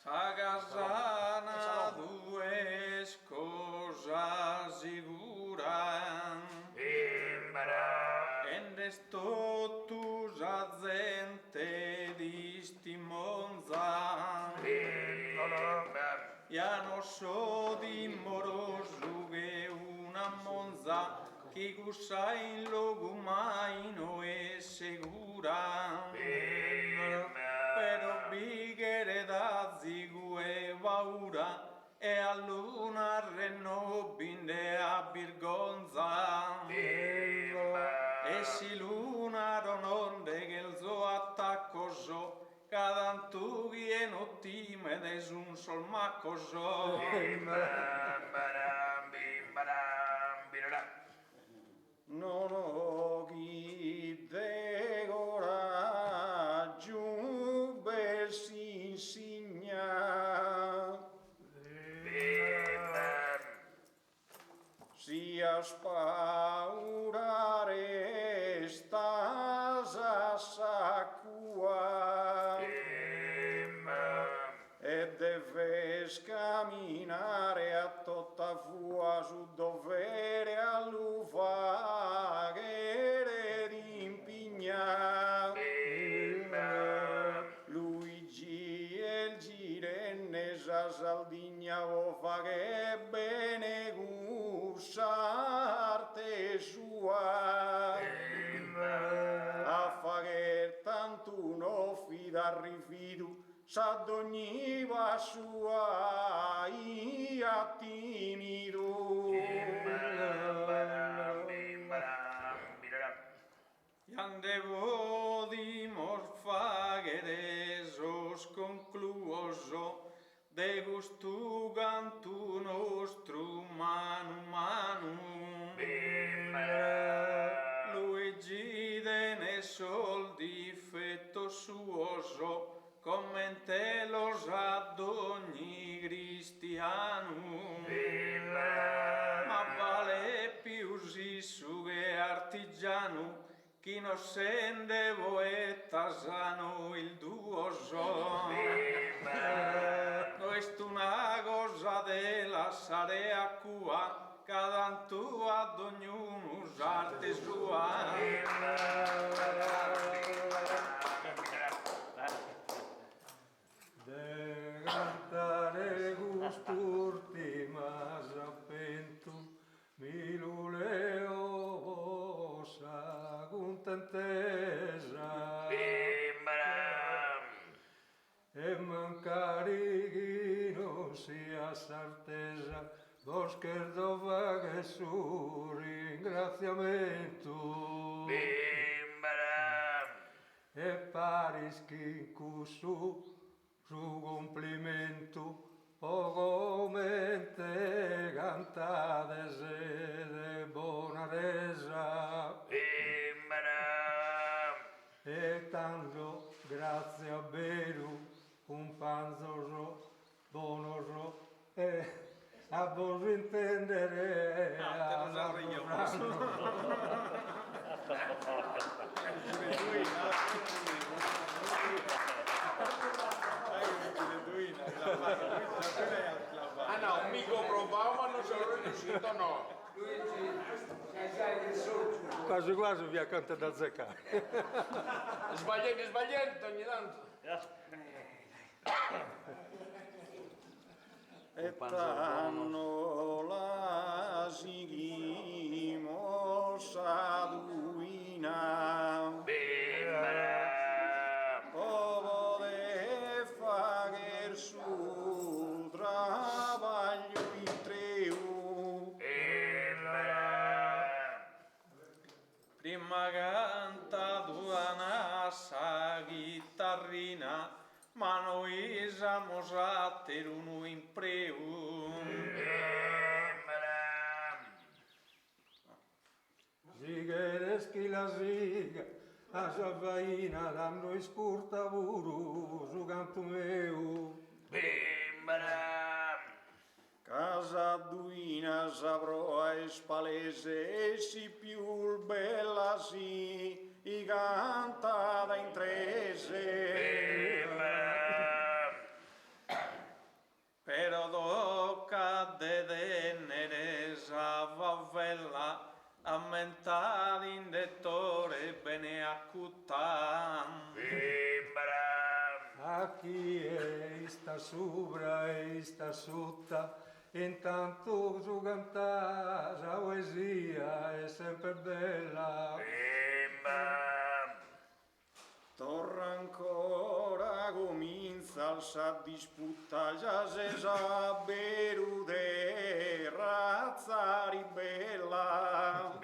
sagasana due cosa sicura endes totus a gente di stimonza ya no so dimoroso che una monza chi gussa in logo mai no è sicura però bighere da zigue paura e a luna renobinde a birgonza e si luna onde che il suo attacco so cadantughi e nottime des un sol macco so non ho chi de coraggio bel si insigna sia spaurare stas a sacua e deves camminare a tutta fua su dovere all'uvaghere d'impigna Luigi e il girenne sa saldigna o fa che bene gussarte sua a fare tanto no fida rifido s'addogniva sua ia timido e andevo dimos fagheresos concluoso de gustu gantu nostru manu Luigi de ne sol difetto suoso commente los ad ogni cristiano ma vale più su che artigiano chi non sende poeta sano il duoso questa una cosa della sarea cua cada tu ad ognuno usarte sua de cantare gusturti ma sapento mi luleo vosa contentesa e mancari chi non sia sartesa vos che dova che su ringraziamento e parischi su complimento o commente cantate se de buona resa e tanto grazie a Beru un panzoso bonoso e a vos intendere Ah no, mica provavo ma non sono riuscito no. quasi quasi vi accanto da zeccare Sbagliate ogni tanto. e tanno la seguimos a duina povo de fager su traballo in treu prima canta duana sa chitarrina ma noi siamo a ter uno impreu. Zigheres chi la ziga, a Savaina danno scurta buru su canto meu. Casa duina saprò a spalese e si più bella si i cantata in trese. Però tocca de tenere sa favella ammentata in dettore bene accuttan. A chi è sta sopra e sta sotto, intanto su cantare la poesia è sempre bella. Torna ancora, comincia sa disputa, già se sa beru de razza ribella.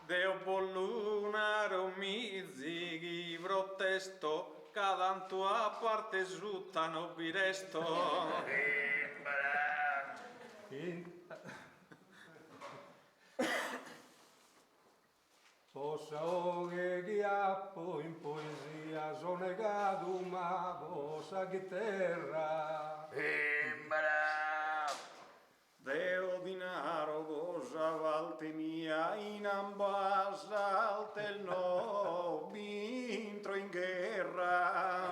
Deo bollunaro mi zighi protesto, cadanto a parte suttano biresto. Possa che chiappo in poesia sono negato ma possa che terra. Deo dinaro cosa valte mia in ambassa al no vintro in guerra.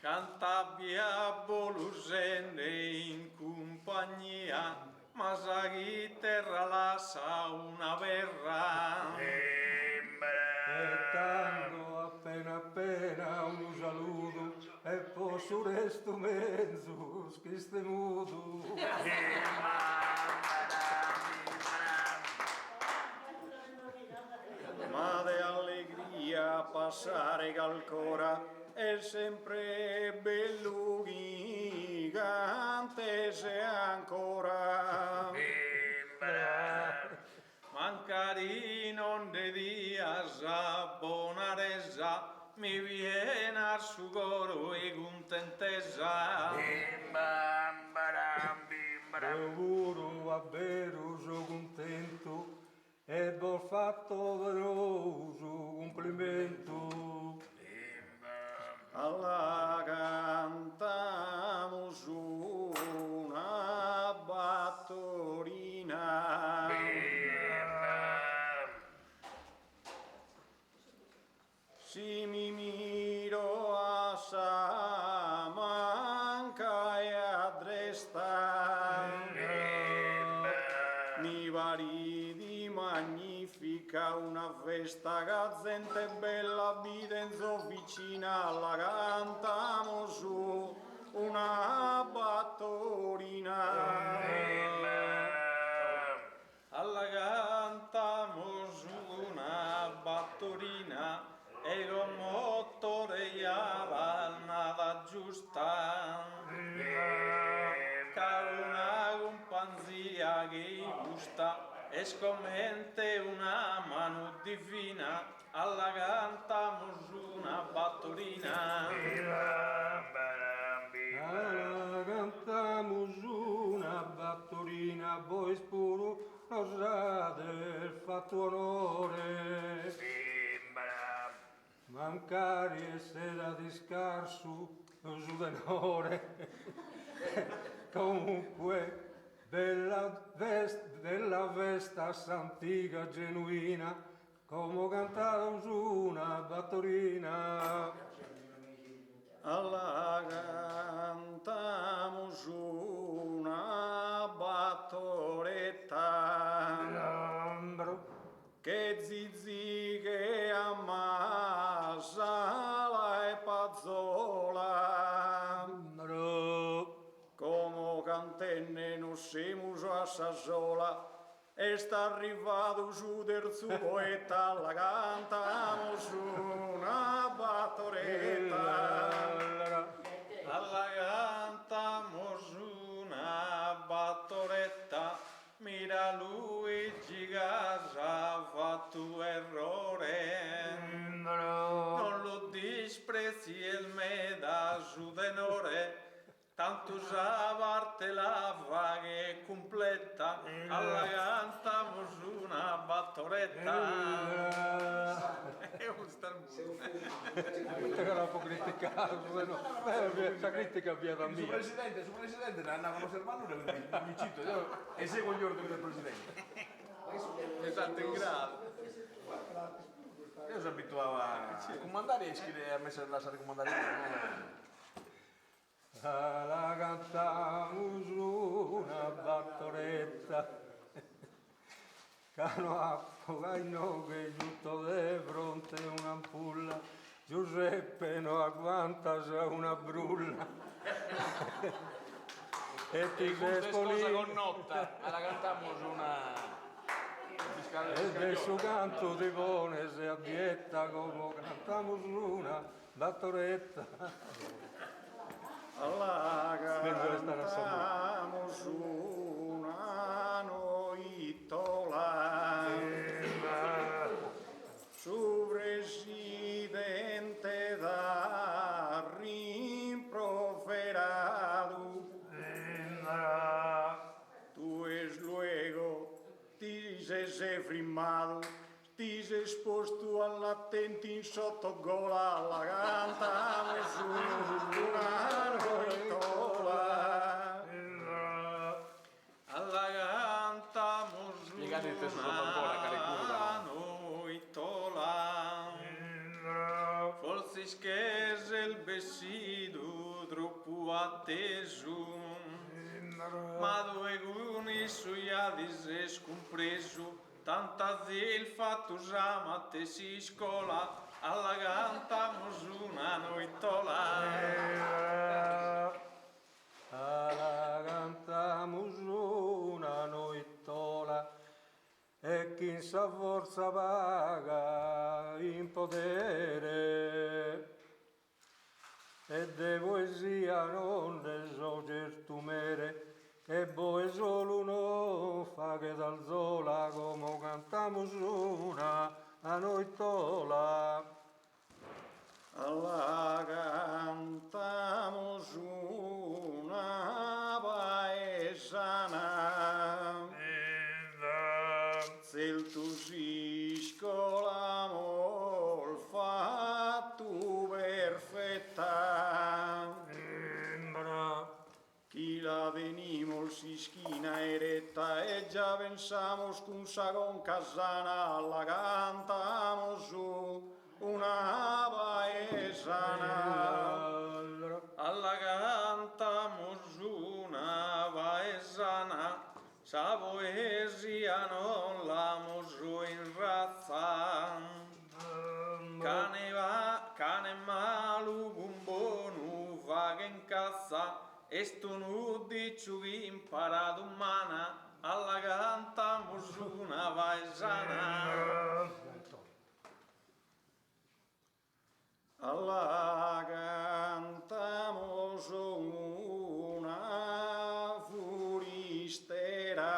Cantabia bolusende in compagnia ma sa chitarra la sa una verra. E tanto appena appena un saluto e poi no su resto mezzo, che ste mudo. Ma de allegria passare ancora è sempre bello gigante se ancora mancari non de dias a bonaresa mi viene a su coro e contentesa Auguro a vero so contento e bel fatto veroso complimento. alla cantamos una battorina si mi miro a Salamanca e a Dresda mi maridi magnifica una festa gazzente bella videnzo vicina alla cantamo su una battorina alla cantamo su una battorina e con motore e la nada giusta una companzia che gusta e scommente una mano divina alla cantamos una battorina Alla cantamos una battorina, voi spuro non usate il fatto onore. Mancari e sera di scarso su denore. Comunque bella vesta s'antica genuina come cantare su una battorina alla cantamos una battoretta che zizi che ammassa la e pazzola come cantenne non siamo a Sassola e sta arrivato su del suo poeta la cantamo su una battoretta alla cantamo su una battoretta mira Luigi Casa ha fatto errore non lo disprezzi il me da su denore tanto savarte la vaga e completa alla cantamos una battoretta è un starbuto questa che la può criticare questa critica via da Su mia presidente ne andavano osservando mi cito, io eseguo gli ordini del presidente. Esatto, in grado. Io sono abituato a comandare e a me se lasciare comandare. la cantamos una battoretta cano acqua caino che giunto de fronte un'ampulla Giuseppe no aguanta se una brulla e ti sei Cosa con notta, ma la cantiamo su una... e del suo canto di pone se abbietta come cantamos una battoretta alla cantamos una noitola su presidente da rimproverado tu es luego dices firmado dice esposto all'attenti in sottogola alla cantamos una noitola alla cantamos una noitola forse schese il vestito troppo atteso ma due guni sui adis è scompreso tanta zilfa tu te si scola, alla cantamos una noitola. Alla cantamos una noitola e chi in sa forza paga in potere e de poesia non ne so certumere che boe solo uno fa che dal zola come cantamos una a noitola. Alla cantamos una paesana, zil tu si scola mol fatto perfetta, chi la venimos si schina eretta e già pensamos con sagon casana, alla cantamos una paesana, alla cantamos una paesana, sa poesia non la moso in razza, cane malu bumbonu va che in cazza, e sto nu dicio che imparato umana, alla cantamos una paesana. Alla cantamos una furistera,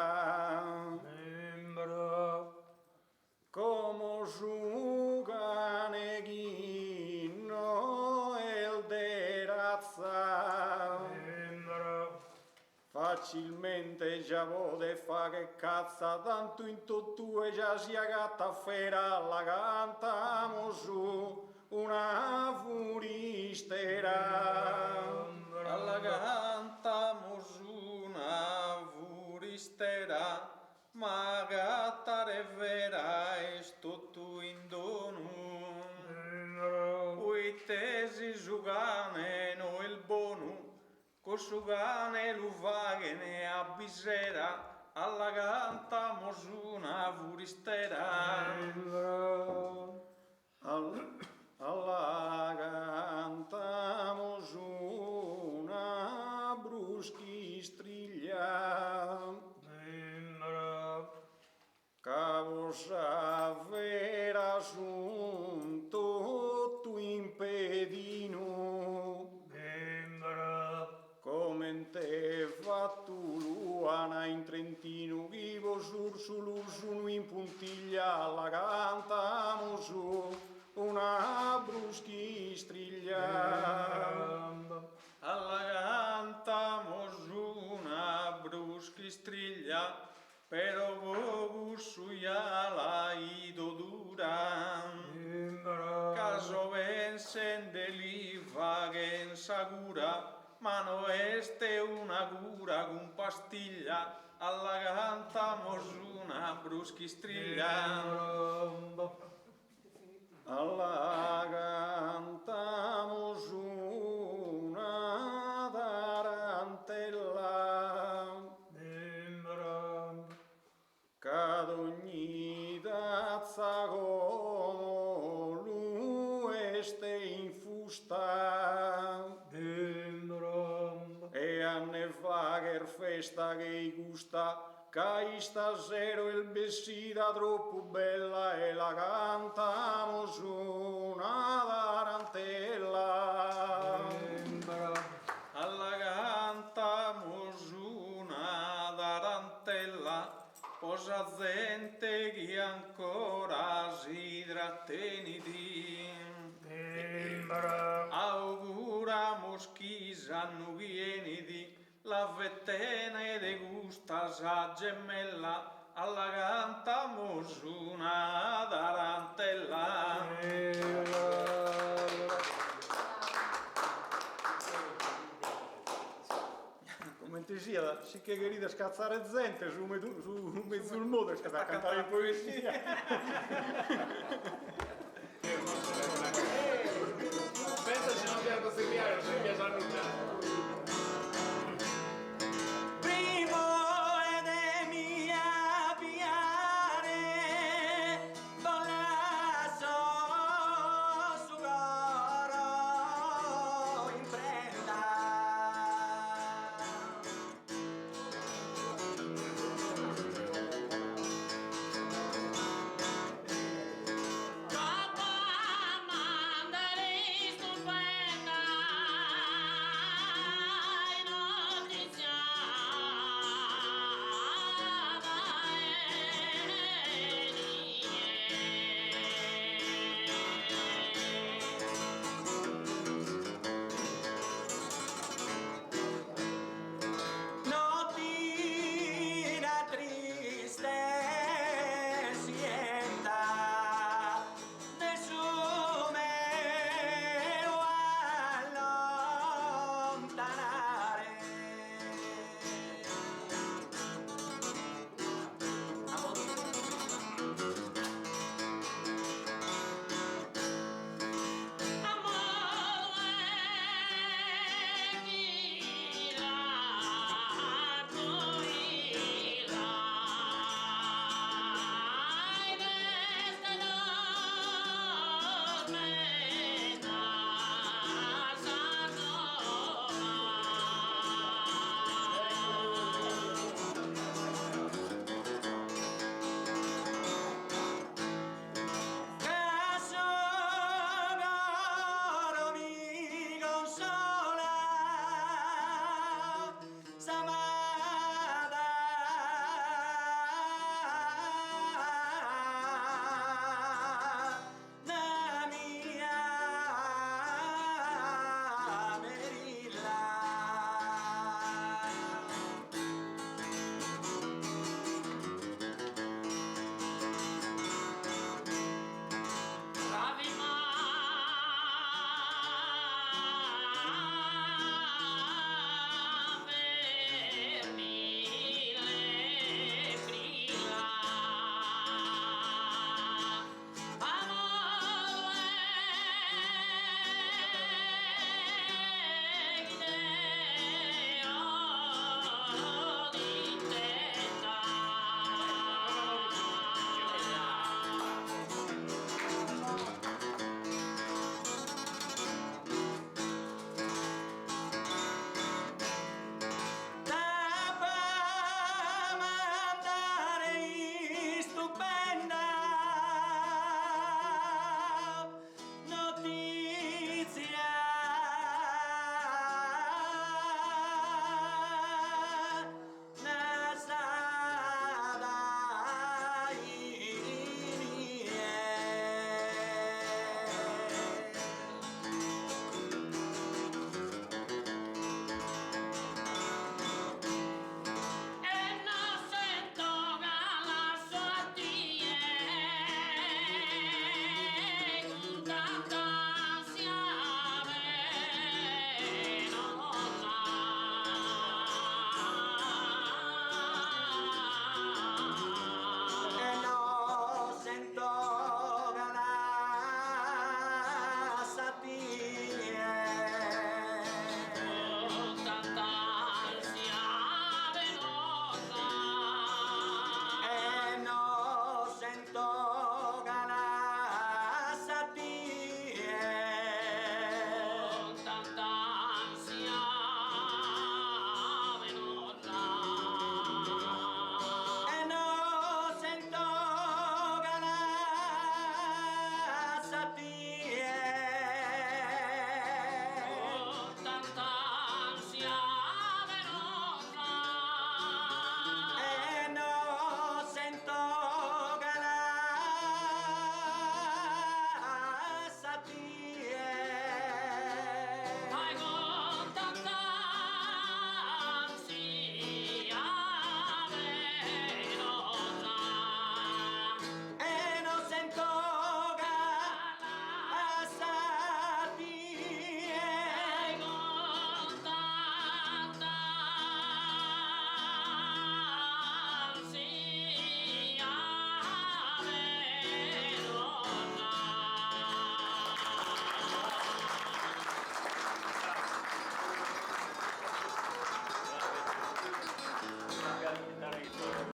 como su caneghino el de razza, facilmente già vode fa che cazza, tanto in tutto e già sia gatta fera, la cantamos una furistera, alla cantamos una furistera, ma gatta è vera e tutto in dono, ui tesi su cane no il bono, con su cane lo vagene a bisera, alla cantamos una furistera. Alla cantamos una bruschistrillia, ca vos aver assunto tu impedino, come te fatto luana in Trentino, chi vos ursulus in puntiglia, alla cantamos una bruschistrillia, alla cantamos una bruschistrillia, pero vos suya la ido dura, caso vencen deliva che in sagura, ma no este una cura con pastilla, alla cantamos una bruschistrillia. Alla cantamos una tarantella, c'ad ogni tazza come l'ueste in fusta, e a ne fager festa che gusta, che stasera il vestita troppo bella e la cantamos una tarantella. Alla cantamos una tarantella, posa gente che ancora si tratteniti. Auguramos chi sanno vieniti, la vettene de gusta sa gemella, alla cantamos una tarantella. Come ti sia, sì che querida scazzare gente su mezzo il modo, scazzare a cantare poesia.